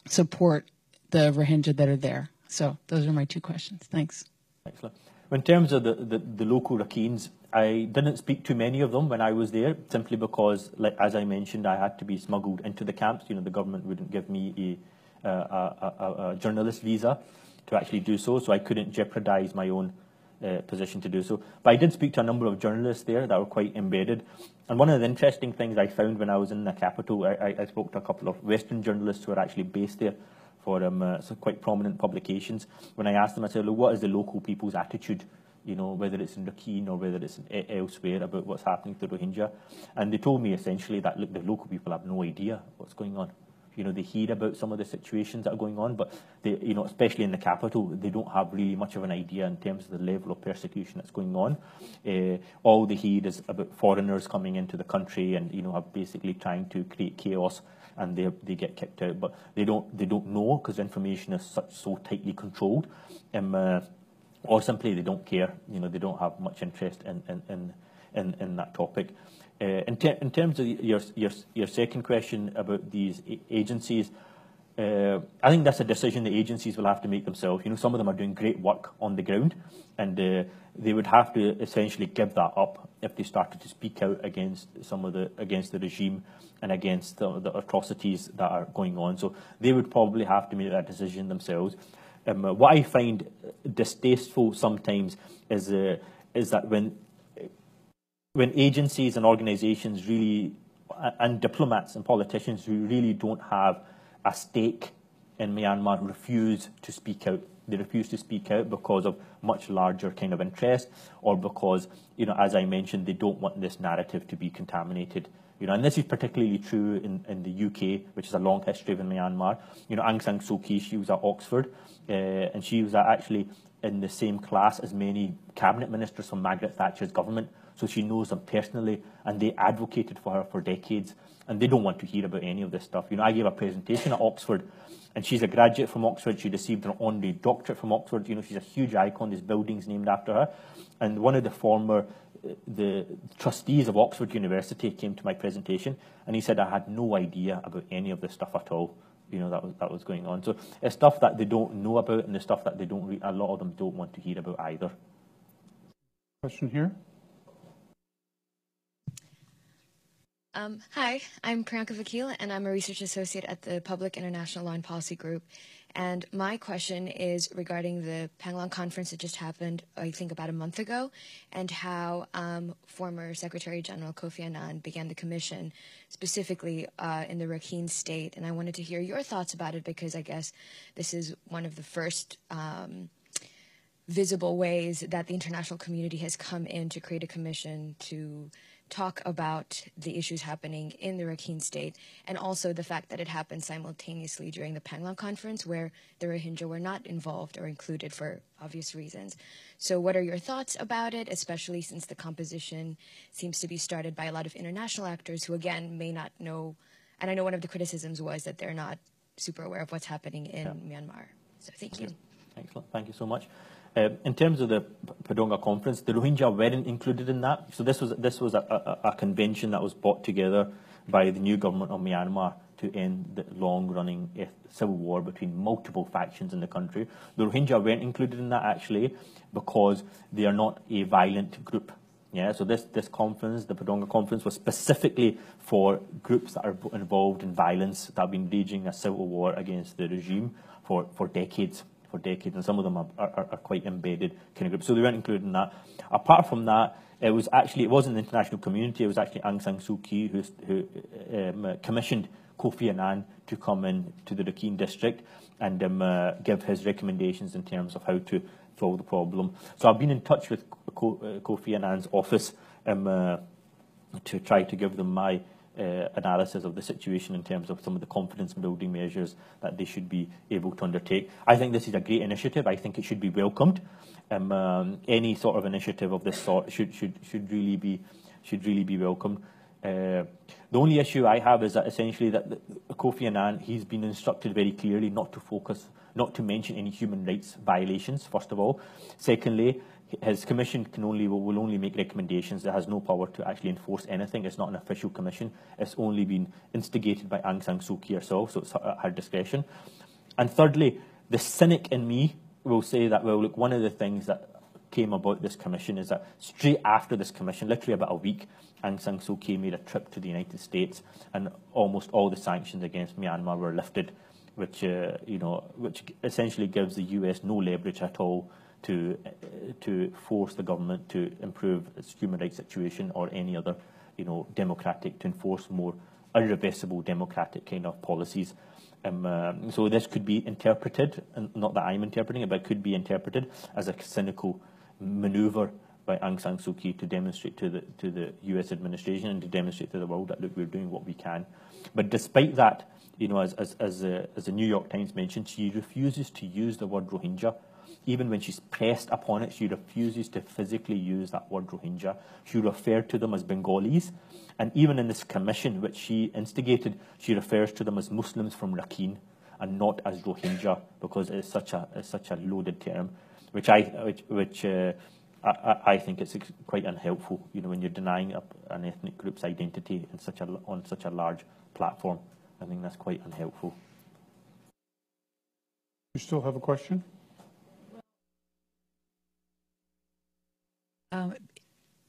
E: support the Rohingya that are there? So those are my two questions. Thanks.
B: Excellent. In terms of the local Rakhine's, I didn't speak to many of them when I was there, simply because, like, as I mentioned, I had to be smuggled into the camps. You know, the government wouldn't give me a journalist visa to actually do so, so I couldn't jeopardize my own position to do so. But I did speak to a number of journalists there that were quite embedded. And one of the interesting things I found when I was in the capital, I spoke to a couple of Western journalists who are actually based there for some quite prominent publications. When I asked them, I said, look, what is the local people's attitude, you know, whether it's in Rakhine or whether it's elsewhere, about what's happening to Rohingya? And they told me essentially that, look, the local people have no idea what's going on. You know, they hear about some of the situations that are going on, but they, you know, especially in the capital, they don't have really much of an idea in terms of the level of persecution that's going on. All they hear is about foreigners coming into the country and, you know, are basically trying to create chaos, and they get kicked out. But they don't know, because information is so tightly controlled, or simply they don't care. You know, they don't have much interest in that topic. In terms of your second question about these agencies, I think that's a decision the agencies will have to make themselves. You know, some of them are doing great work on the ground, and they would have to essentially give that up if they started to speak out against against the regime and against the atrocities that are going on. So they would probably have to make that decision themselves. What I find distasteful sometimes is that when agencies and organizations really, and diplomats and politicians who really don't have a stake in Myanmar, refuse to speak out. They refuse to speak out because of much larger kind of interest, or because, you know, as I mentioned, they don't want this narrative to be contaminated. You know, and this is particularly true in the UK, which is a long history of Myanmar. You know, Aung San Suu Kyi, she was at Oxford, and she was actually in the same class as many cabinet ministers from Margaret Thatcher's government. So she knows them personally, and they advocated for her for decades, and they don't want to hear about any of this stuff. You know, I gave a presentation at Oxford, and she's a graduate from Oxford. She received her honorary doctorate from Oxford. You know, she's a huge icon. There's buildings named after her. And one of the trustees of Oxford University came to my presentation, and he said I had no idea about any of this stuff at all. You know, that was going on. So it's stuff that they don't know about, and the stuff that they don't. A lot of them don't want to hear about either.
A: Question here.
F: Hi, I'm Priyanka Vakil, and I'm a research associate at the Public International Law and Policy Group. And my question is regarding the Panglong conference that just happened, I think, about a month ago, and how former Secretary General Kofi Annan began the commission, specifically in the Rakhine state. And I wanted to hear your thoughts about it, because I guess this is one of the first visible ways that the international community has come in to create a commission to talk about the issues happening in the Rakhine State, and also the fact that it happened simultaneously during the Panglong Conference, where the Rohingya were not involved or included for obvious reasons. So what are your thoughts about it, especially since the composition seems to be started by a lot of international actors who, again, may not know, and I know one of the criticisms was that they're not super aware of what's happening in Myanmar. So thank you.
B: Excellent. Thank you so much. In terms of the Padonga Conference, the Rohingya weren't included in that. So this was a convention that was brought together by the new government of Myanmar to end the long-running civil war between multiple factions in the country. The Rohingya weren't included in that, actually, because they are not a violent group. Yeah, so this conference, the Padonga Conference, was specifically for groups that are involved in violence, that have been waging a civil war against the regime for decades. And some of them are quite embedded kind of groups. So they weren't included in that. Apart from that, it wasn't the international community, it was actually Aung San Suu Kyi who commissioned Kofi Annan to come in to the Rakhine district and give his recommendations in terms of how to solve the problem. So I've been in touch with Kofi Annan's office to try to give them my analysis of the situation in terms of some of the confidence building measures that they should be able to undertake. I think this is a great initiative. I think it should be welcomed. Any sort of initiative of this sort should really be welcomed. The only issue I have is that essentially that Kofi Annan, he's been instructed very clearly not to mention any human rights violations, first of all. Secondly, his commission will only make recommendations. It has no power to actually enforce anything. It's not an official commission. It's only been instigated by Aung San Suu Kyi herself, so it's at her discretion. And thirdly, the cynic in me will say that, well, look, one of the things that came about this commission is that straight after this commission, literally about a week, Aung San Suu Kyi made a trip to the United States, and almost all the sanctions against Myanmar were lifted, which essentially gives the US no leverage at all to force the government to improve its human rights situation or any other, to enforce more irreversible democratic kind of policies. So this could be interpreted, and not that I'm interpreting it, but it could be interpreted as a cynical maneuver by Aung San Suu Kyi to demonstrate to the US administration and to demonstrate to the world that, look, we're doing what we can. But despite that, as the New York Times mentioned, she refuses to use the word Rohingya. Even when she's pressed upon it, she refuses to physically use that word Rohingya. She referred to them as Bengalis. And even in this commission, which she instigated, she refers to them as Muslims from Rakhine and not as Rohingya, because it's such a loaded term, which I think it's quite unhelpful. When you're denying an ethnic group's identity on such a large platform, I think that's quite unhelpful.
A: You still have a question?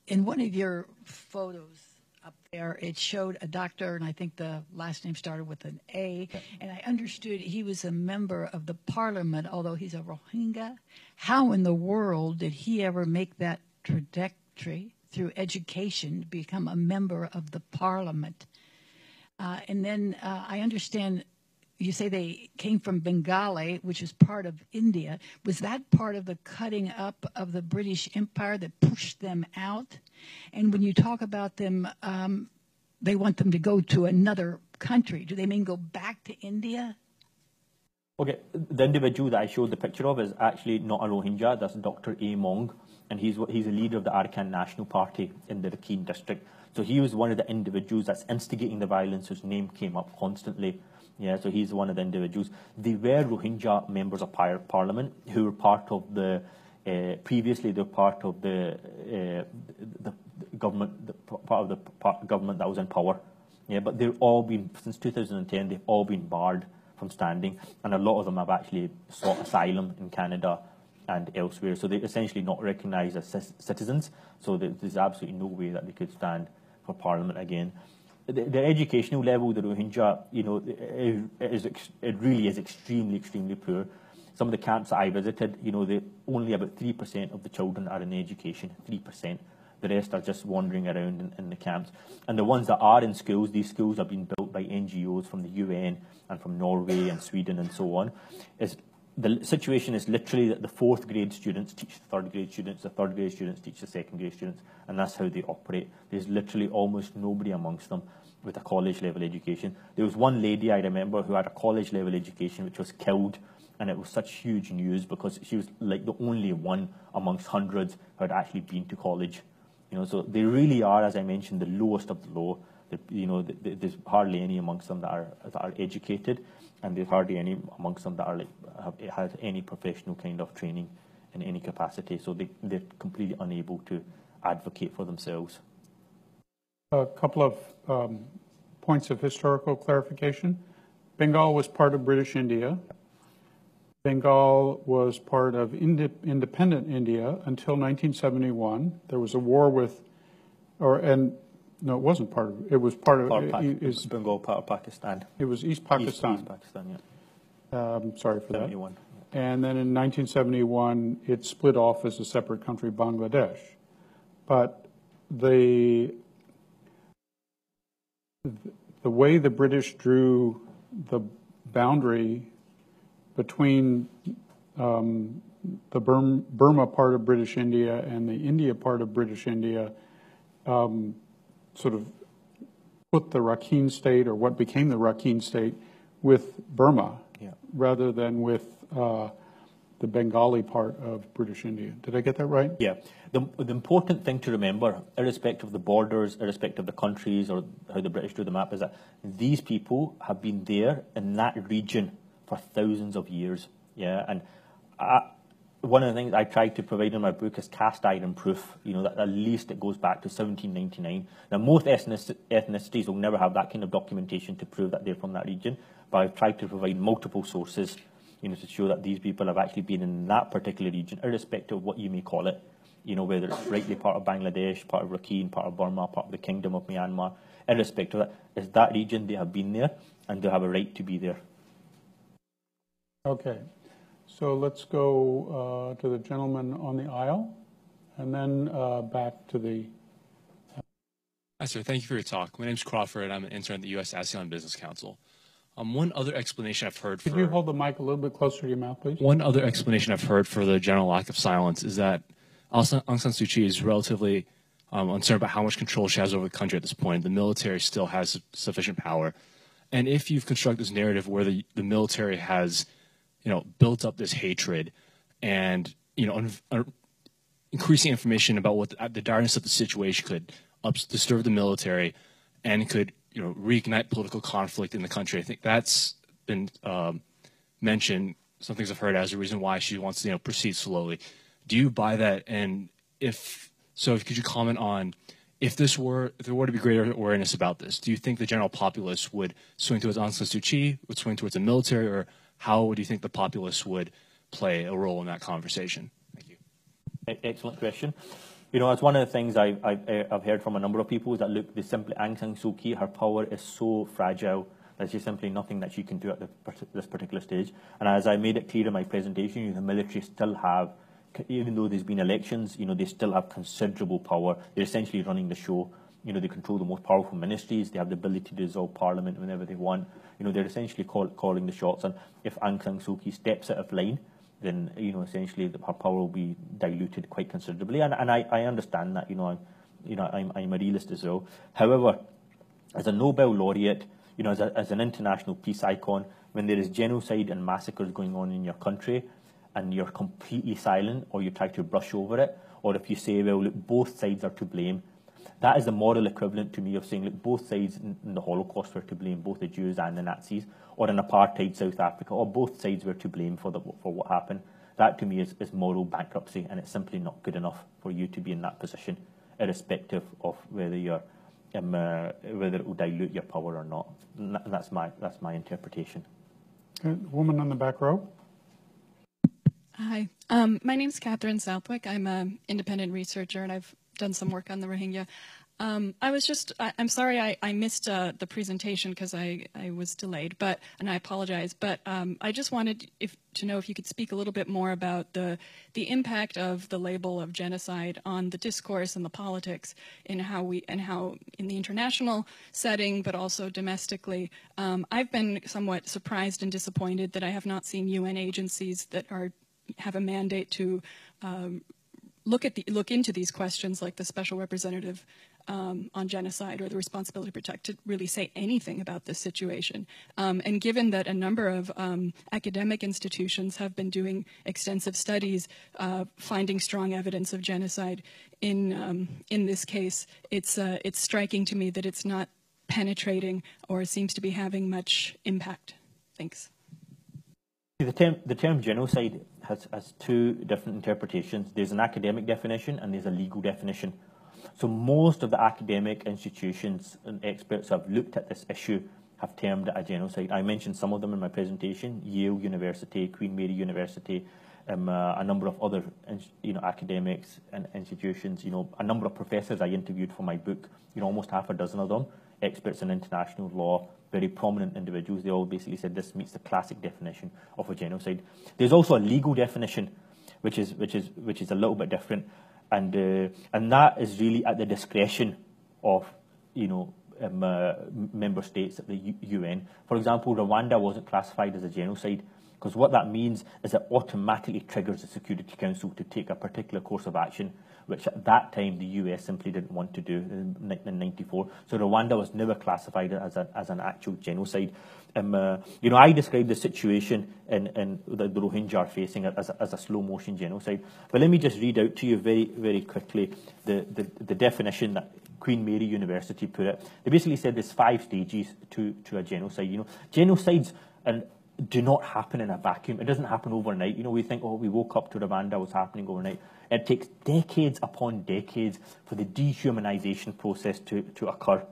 G: In one of your photos up there, it showed a doctor, and I think the last name started with an A, and I understood he was a member of the parliament, although he's a Rohingya. How in the world did he ever make that trajectory through education to become a member of the parliament? And then I understand you say they came from Bengali, which is part of India. Was that part of the cutting up of the British Empire that pushed them out? And when you talk about them, they want them to go to another country. Do they mean go back to India?
B: Okay, the individual that I showed the picture of is actually not a Rohingya. That's Dr. A. Mong, and he's a leader of the Arakan National Party in the Rakhine district. So he was one of the individuals that's instigating the violence, whose name came up constantly. Yeah, so he's one of the individuals. They were Rohingya members of parliament who were part of the previously they were part of the government, part of the government that was in power. Yeah, but they've all been, since 2010, they've all been barred from standing, and a lot of them have actually sought asylum in Canada and elsewhere. So they're essentially not recognised as citizens. So there's absolutely no way that they could stand for parliament again. The educational level, the Rohingya, it really is extremely poor. Some of the camps that I visited, only about 3% of the children are in education, 3%. The rest are just wandering around in the camps. And the ones that are in schools, these schools have been built by NGOs from the UN and from Norway and Sweden and so on. the situation is literally that the 4th grade students teach the 3rd grade students, the 3rd grade students teach the 2nd grade students, and that's how they operate. There's literally almost nobody amongst them with a college level education. There was one lady I remember who had a college level education which was killed, and it was such huge news because she was like the only one amongst hundreds who had actually been to college. You know, so they really are, as I mentioned, the lowest of the low. You know, there's hardly any amongst them that are educated, and there's hardly any amongst them that are have any professional kind of training in any capacity. So they're completely unable to advocate for themselves.
A: A couple of points of historical clarification. Bengal was part of British India. Bengal was part of independent India until 1971. There was a war with, no, it wasn't part of. It was part of.
B: Bengal part of Pakistan.
A: It was East Pakistan.
B: East Pakistan, yeah.
A: Sorry for
B: 71.
A: that. And then in 1971, it split off as a separate country, Bangladesh. But the way the British drew the boundary between the Burma part of British India and the India part of British India sort of put the Rakhine state, or what became the Rakhine state, with Burma, yeah, rather than with the Bengali part of British India. Did I get that right?
B: Yeah. The important thing to remember, irrespective of the borders, irrespective of the countries or how the British drew the map, is that these people have been there in that region for thousands of years. Yeah, and one of the things I tried to provide in my book is cast iron proof, you know, that at least it goes back to 1799. Now, most ethnicities will never have that kind of documentation to prove that they're from that region, but I've tried to provide multiple sources, you know, to show that these people have actually been in that particular region, irrespective of what you may call it, you know, whether it's rightly part of Bangladesh, part of Rakhine, part of Burma, part of the Kingdom of Myanmar, irrespective of that, is that region, they have been there, and they have a right to be there.
A: Okay. So let's go to the gentleman on the aisle, and then back to the...
H: Hi, sir. Thank you for your talk. My name is Crawford. I'm an intern at the U.S. ASEAN Business Council. One other explanation I've heard for...
A: Could you hold the mic a little bit closer to your mouth, please?
H: One other explanation I've heard for the general lack of silence is that Aung San Suu Kyi is relatively uncertain about how much control she has over the country at this point. The military still has sufficient power. And if you've constructed this narrative where the military has, you know, built up this hatred and, you know, increasing information about what the direness of the situation could disturb the military and could, you know, reignite political conflict in the country. I think that's been mentioned. Some things I've heard as a reason why she wants to, you know, proceed slowly. Do you buy that? And if so, could you comment on if there were to be greater awareness about this? Do you think the general populace would swing towards Aung San Suu Kyi, would swing towards the military, or how do you think the populace would play a role in that conversation? Thank you.
B: Excellent question. You know, it's one of the things I've heard from a number of people is that, look, Aung San Suu Kyi, her power is so fragile. There's just simply nothing that she can do at this particular stage. And as I made it clear in my presentation, the military still have, even though there's been elections, you know, they still have considerable power. They're essentially running the show. You know, they control the most powerful ministries. They have the ability to dissolve parliament whenever they want. You know, they're essentially calling the shots. And if Aung San Suu Kyi steps out of line, then, you know, essentially her power will be diluted quite considerably. And I understand that. I'm a realist as well. However, as a Nobel laureate, you know, as an international peace icon, when there is genocide and massacres going on in your country, and you're completely silent, or you try to brush over it, or if you say, well, look, both sides are to blame, that is the moral equivalent to me of saying, look, both sides in the Holocaust were to blame, both the Jews and the Nazis, or in apartheid South Africa, or both sides were to blame for what happened. That to me is moral bankruptcy, and it's simply not good enough for you to be in that position, irrespective of whether whether it will dilute your power or not. And that's my interpretation.
A: Okay, woman on the back row.
I: Hi, my name's Catherine Southwick. I'm an independent researcher, and I've done some work on the Rohingya. I'm sorry I missed the presentation because I was delayed, and I apologize. But I just wanted to know if you could speak a little bit more about the impact of the label of genocide on the discourse and the politics in how in the international setting, but also domestically. I've been somewhat surprised and disappointed that I have not seen UN agencies that have a mandate to look into these questions, like the Special Representative on Genocide or the Responsibility to Protect, to really say anything about this situation. And given that a number of academic institutions have been doing extensive studies finding strong evidence of genocide in this case, it's striking to me that it's not penetrating or seems to be having much impact. Thanks.
B: The term genocide has two different interpretations. There's an academic definition and there's a legal definition. So most of the academic institutions and experts who have looked at this issue have termed it a genocide. I mentioned some of them in my presentation: Yale University, Queen Mary University, a number of other academics and institutions. A number of professors I interviewed for my book. Almost half a dozen of them, experts in international law, very prominent individuals. They all basically said this meets the classic definition of a genocide. There's also a legal definition, which is a little bit different, and that is really at the discretion of member states at the UN. For example, Rwanda wasn't classified as a genocide because what that means is it automatically triggers the Security Council to take a particular course of action, which at that time the US simply didn't want to do in 1994. So Rwanda was never classified as an actual genocide. I described the situation in the Rohingya are facing as a slow motion genocide. But let me just read out to you very, very quickly the definition that Queen Mary University put it. They basically said there's 5 stages to a genocide. Genocides do not happen in a vacuum. It doesn't happen overnight. We think, oh, we woke up to Rwanda was happening overnight. It takes decades upon decades for the dehumanization process to occur.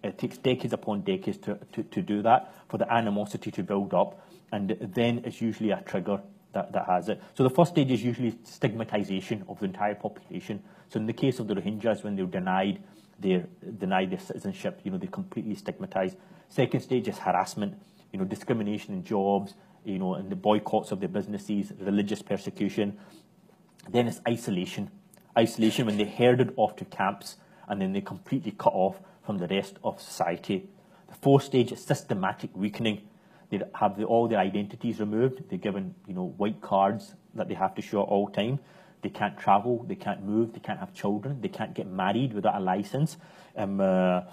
B: It takes decades upon decades to do that, for the animosity to build up, and then it's usually a trigger that has it. So the first stage is usually stigmatization of the entire population. So in the case of the Rohingyas, when they're denied their citizenship, they're completely stigmatized. Second stage is harassment. Discrimination in jobs, and the boycotts of their businesses, religious persecution. Then it's isolation. Isolation when they're herded off to camps and then they're completely cut off from the rest of society. The fourth stage is systematic weakening. They have all their identities removed. They're given, white cards that they have to show at all time. They can't travel, they can't move, they can't have children, they can't get married without a license, and they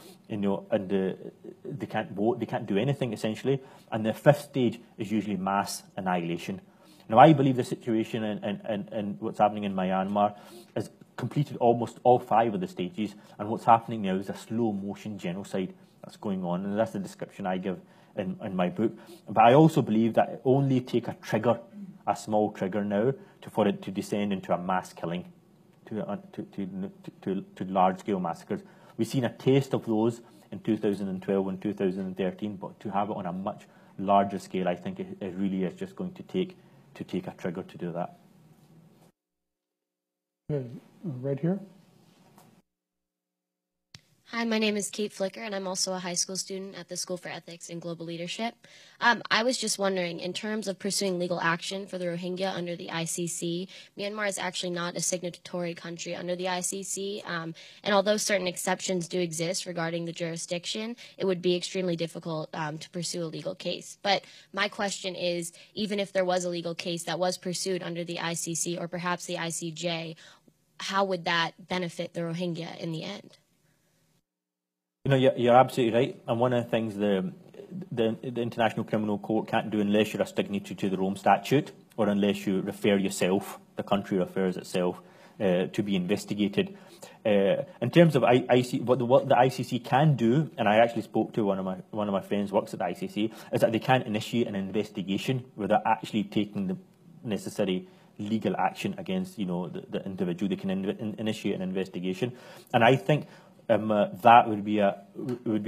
B: can't vote, they can't do anything essentially. And the fifth stage is usually mass annihilation. Now, I believe the situation and what's happening in Myanmar has completed almost all 5 of the stages, and what's happening now is a slow motion genocide that's going on, and that's the description I give in my book. But I also believe that it only take a trigger, a small trigger now, for it to descend into a mass killing, to large-scale massacres. We've seen a taste of those in 2012 and 2013, but to have it on a much larger scale, I think it really is just going to take a trigger to do that.
A: Okay, right here.
J: Hi, my name is Kate Flicker, and I'm also a high school student at the School for Ethics and Global Leadership. I was just wondering, in terms of pursuing legal action for the Rohingya under the ICC, Myanmar is actually not a signatory country under the ICC, and although certain exceptions do exist regarding the jurisdiction, it would be extremely difficult to pursue a legal case. But my question is, even if there was a legal case that was pursued under the ICC or perhaps the ICJ, how would that benefit the Rohingya in the end?
B: You're absolutely right. And one of the things the International Criminal Court can't do unless you're a signatory to the Rome Statute or unless you refer yourself, the country refers itself, to be investigated. In terms of what the ICC can do, and I actually spoke to one of my friends who works at the ICC, is that they can initiate an investigation without actually taking the necessary legal action against the individual. They can initiate an investigation, and I think that would be a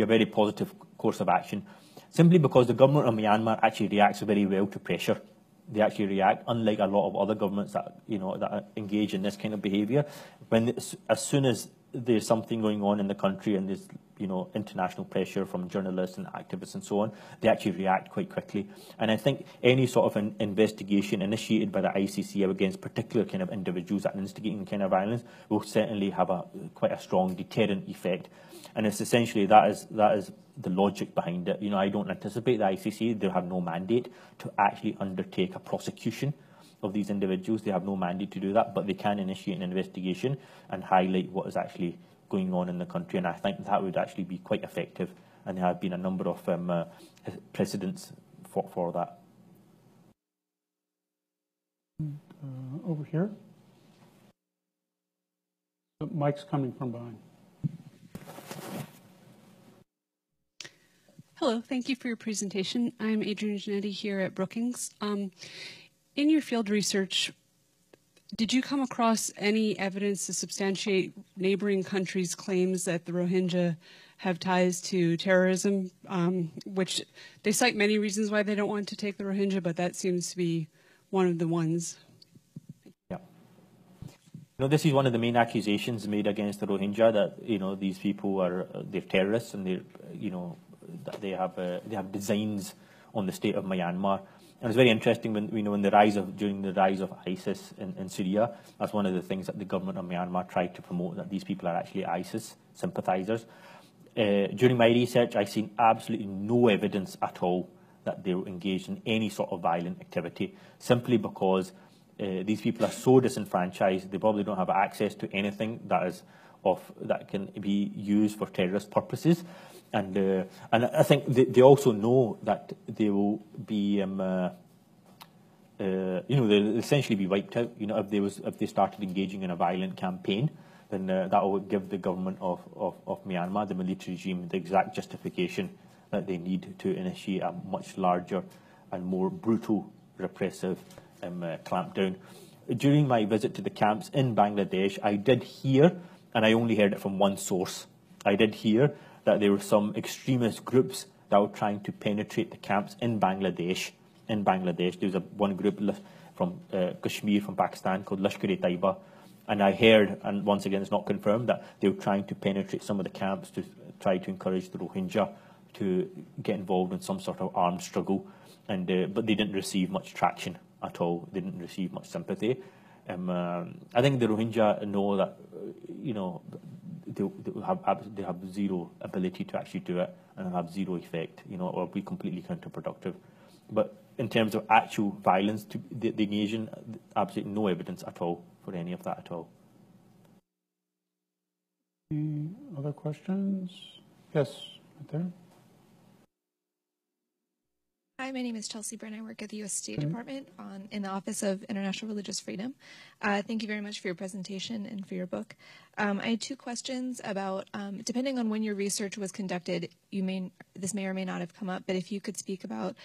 B: very positive course of action, simply because the government of Myanmar actually reacts very well to pressure. They actually react, unlike a lot of other governments that that engage in this kind of behaviour. As soon as there's something going on in the country and there's international pressure from journalists and activists and so on, they actually react quite quickly. And I think any sort of an investigation initiated by the ICC against particular kind of individuals that are instigating kind of violence will certainly have quite a strong deterrent effect. And it's essentially that is the logic behind it. I don't anticipate the ICC, they have no mandate to actually undertake a prosecution of these individuals. They have no mandate to do that, but they can initiate an investigation and highlight what is actually going on in the country, and I think that would actually be quite effective, and there have been a number of precedents for that.
A: Over here. The mic's coming from behind.
K: Hello, thank you for your presentation. I'm Adrienne Giannetti here at Brookings. In your field research, did you come across any evidence to substantiate neighboring countries' claims that the Rohingya have ties to terrorism, which they cite many reasons why they don't want to take the Rohingya, but that seems to be one of the ones?
B: Yeah. This is one of the main accusations made against the Rohingya, that these people they're terrorists, and that they have designs on the state of Myanmar. And it's very interesting during the rise of ISIS in Syria. That's one of the things that the government of Myanmar tried to promote, that these people are actually ISIS sympathizers. During my research, I've seen absolutely no evidence at all that they were engaged in any sort of violent activity, simply because these people are so disenfranchised. They probably don't have access to anything that can be used for terrorist purposes. And I think they also know that they will be, they'll essentially be wiped out. If they started engaging in a violent campaign, then that will give the government of Myanmar, the military regime, the exact justification that they need to initiate a much larger and more brutal, repressive clampdown. During my visit to the camps in Bangladesh, I did hear, and I only heard it from one source, I did hear that there were some extremist groups that were trying to penetrate the camps in Bangladesh. There was one group from Kashmir, from Pakistan, called Lashkar-e-Taiba. And I heard, and once again it's not confirmed, that they were trying to penetrate some of the camps to try to encourage the Rohingya to get involved in some sort of armed struggle. But they didn't receive much traction at all. They didn't receive much sympathy. I think the Rohingya know that, they have zero ability to actually do it, and have zero effect, or be completely counterproductive. But in terms of actual violence to the Asian, absolutely no evidence at all for any of that at all.
A: Any other questions? Yes, right there.
L: Hi, my name is Chelsea Byrne. I work at the U.S. State Department in the Office of International Religious Freedom. Thank you very much for your presentation and for your book. I had two questions about, depending on when your research was conducted, this may or may not have come up, but if you could speak about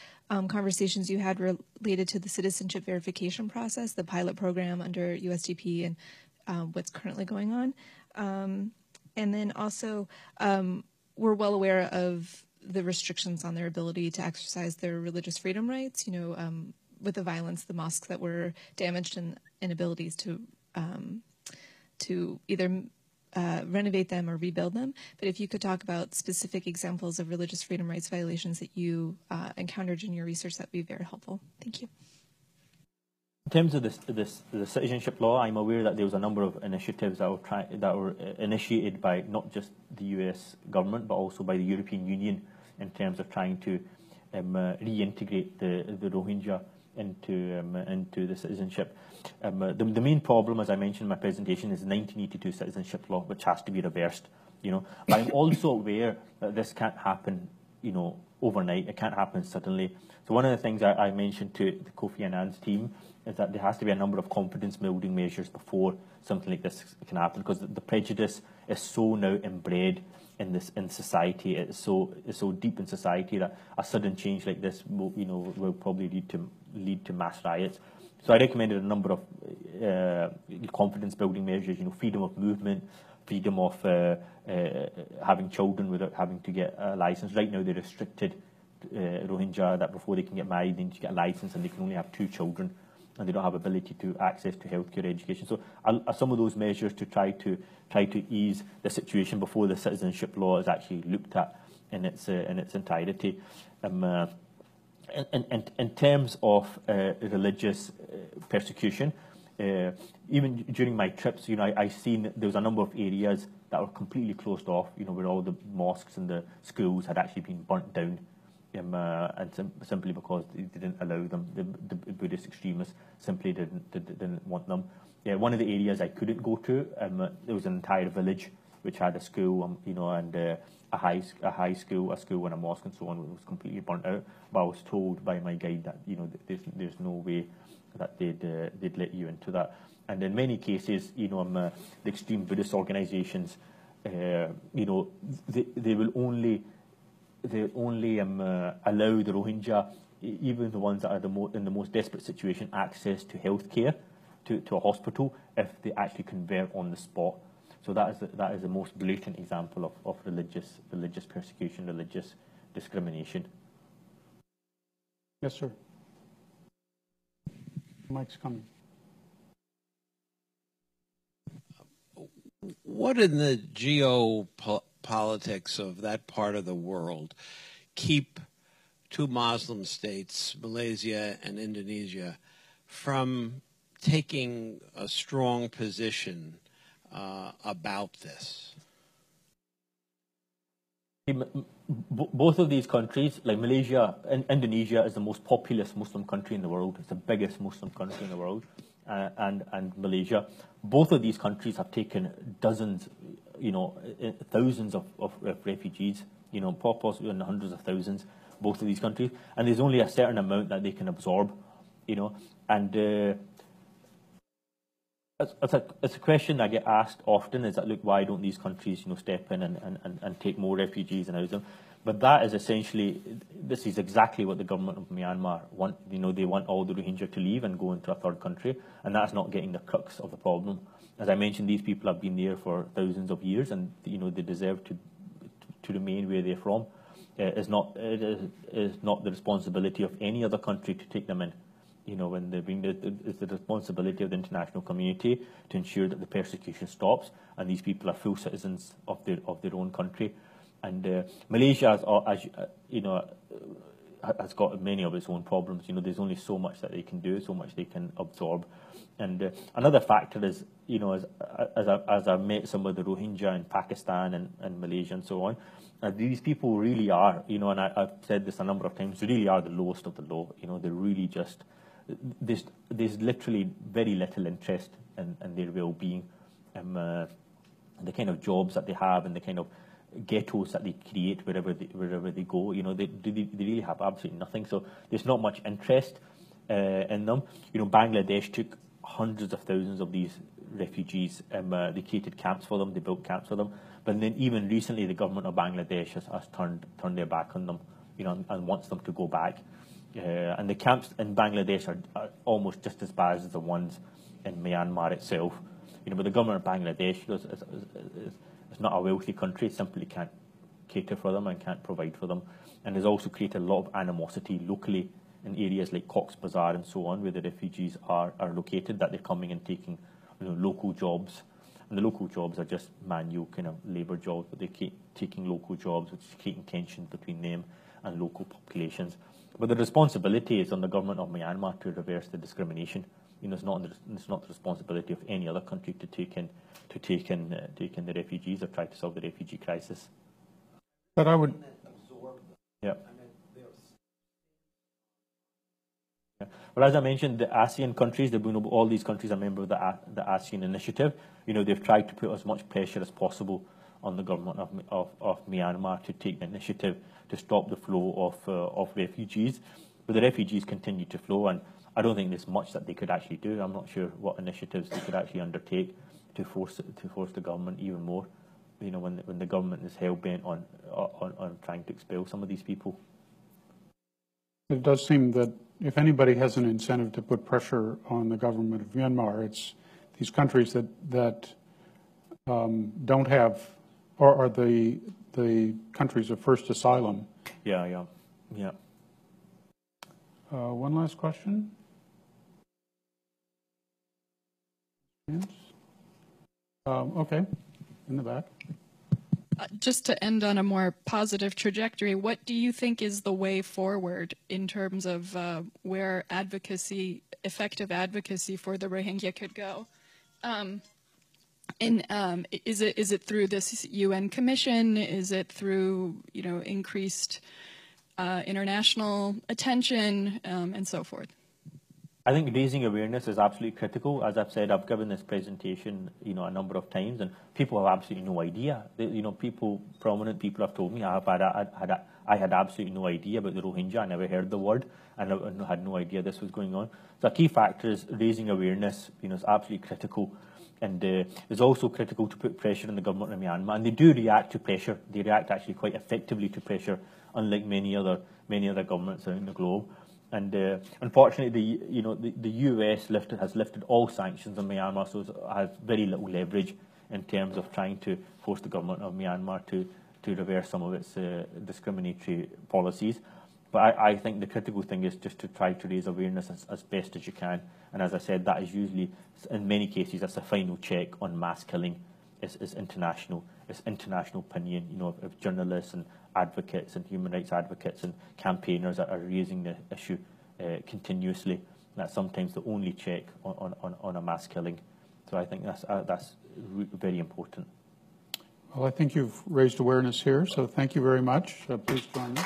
L: conversations you had related to the citizenship verification process, the pilot program under USDP, and what's currently going on. And then also, we're well aware of the restrictions on their ability to exercise their religious freedom rights, with the violence, the mosques that were damaged, and inabilities to either renovate them or rebuild them. But if you could talk about specific examples of religious freedom rights violations that you encountered in your research, that would be very helpful. Thank you.
B: In terms of the citizenship law, I'm aware that there was a number of initiatives that were initiated by not just the US government, but also by the European Union, in terms of trying to reintegrate the Rohingya into the citizenship. The main problem, as I mentioned in my presentation, is the 1982 citizenship law, which has to be reversed. But I'm also aware that this can't happen, overnight. It can't happen suddenly. So one of the things I mentioned to the Kofi Annan's team is that there has to be a number of confidence-building measures before something like this can happen, because the prejudice is so now inbred in society. It's so deep in society that a sudden change like this will probably lead to mass riots. So I recommended a number of confidence-building measures. Freedom of movement, freedom of having children without having to get a license. Right now, they're restricted Rohingya that before they can get married, they need to get a license, and they can only have 2 children. and they don't have ability to access to healthcare, education. So some of those measures to try to ease the situation before the citizenship law is actually looked at in its entirety. In terms of religious persecution, even during my trips, I seen there was a number of areas that were completely closed off, where all the mosques and the schools had actually been burnt down, and simply because they didn't allow them. The Buddhist extremists simply didn't want them. One of the areas I couldn't go to, there was an entire village which had a school, and a high school, a school and a mosque and so on. It was completely burnt out. But I was told by my guide that there's no way that they'd let you into that. And in many cases, the extreme Buddhist organisations, they will only allow the Rohingya, even the ones that are in the most desperate situation, access to healthcare, to a hospital, if they actually convert on the spot. So that is the most blatant example of religious persecution, religious discrimination.
A: Yes, sir. Mike's coming.
M: What in the geopolitics of that part of the world keep two Muslim states, Malaysia and Indonesia, from taking a strong position about this?
B: Both of these countries, like Malaysia and Indonesia, is the most populous Muslim country in the world. It's the biggest Muslim country in the world, and Malaysia. Both of these countries have taken dozens, thousands of refugees, possibly in the hundreds of thousands. Both of these countries, and there's only a certain amount that they can absorb, and. It's a question I get asked often, is that, look, why don't these countries, step in and take more refugees and house them? But that is essentially, this is exactly what the government of Myanmar want. They want all the Rohingya to leave and go into a third country, and that's not getting the crux of the problem. As I mentioned, these people have been there for thousands of years, and they deserve to remain where they're from. It is not the responsibility of any other country to take them in. When they bring it's the responsibility of the international community to ensure that the persecution stops and these people are full citizens of their own country. And Malaysia, has got many of its own problems. There's only so much that they can do, so much they can absorb. And another factor is, as I met some of the Rohingya in Pakistan and Malaysia and so on, these people really are, and I've said this a number of times, they really are the lowest of the low. They're really just. There's literally very little interest in their well-being, the kind of jobs that they have and the kind of ghettos that they create wherever they go. They really have absolutely nothing. So there's not much interest in them. Bangladesh took hundreds of thousands of these refugees. They created camps for them. They built camps for them. But then even recently, the government of Bangladesh has turned their back on them, and wants them to go back. And the camps in Bangladesh are almost just as bad as the ones in Myanmar itself. But the government of Bangladesh is not a wealthy country, simply can't cater for them and can't provide for them. And has also created a lot of animosity locally in areas like Cox's Bazar and so on, where the refugees are located, that they're coming and taking local jobs. And the local jobs are just manual kind of labour jobs, but they keep taking local jobs, which is creating tension between them and local populations. But the responsibility is on the government of Myanmar to reverse the discrimination. It's not the responsibility of any other country to take in the refugees or try to solve the refugee crisis.
A: But I would.
B: Yeah. Well, as I mentioned, the ASEAN countries, all these countries are members of the ASEAN initiative. They've tried to put as much pressure as possible on the government of Myanmar to take the initiative to stop the flow of refugees. But the refugees continue to flow, and I don't think there's much that they could actually do. I'm not sure what initiatives they could actually undertake to force the government even more. When the government is hell bent on trying to expel some of these people.
A: It does seem that if anybody has an incentive to put pressure on the government of Myanmar, it's these countries that don't have, or are the countries of first asylum.
B: Yeah.
A: One last question. Okay, in the back.
I: Just to end on a more positive trajectory, what do you think is the way forward in terms of where effective advocacy for the Rohingya could go? Is it through this UN commission? Is it through increased international attention and so forth?
B: I think raising awareness is absolutely critical. As I've said, I've given this presentation, a number of times, and people have absolutely no idea. Prominent people have told me I had absolutely no idea about the Rohingya. I never heard the word, and I had no idea this was going on. So a key factor is raising awareness. Is absolutely critical, and it's also critical to put pressure on the government of Myanmar. And they do react to pressure. They react actually quite effectively to pressure, unlike many other governments around the globe. And unfortunately, the US has lifted all sanctions on Myanmar, so it has very little leverage in terms of trying to force the government of Myanmar to reverse some of its discriminatory policies. But I think the critical thing is just to try to raise awareness as best as you can. And as I said, that is usually, in many cases, that's the final check on mass killing. Is international opinion, of journalists and advocates and human rights advocates and campaigners that are raising the issue continuously. That's sometimes the only check on a mass killing. So I think that's very important.
A: Well, I think you've raised awareness here, so thank you very much. Please join me.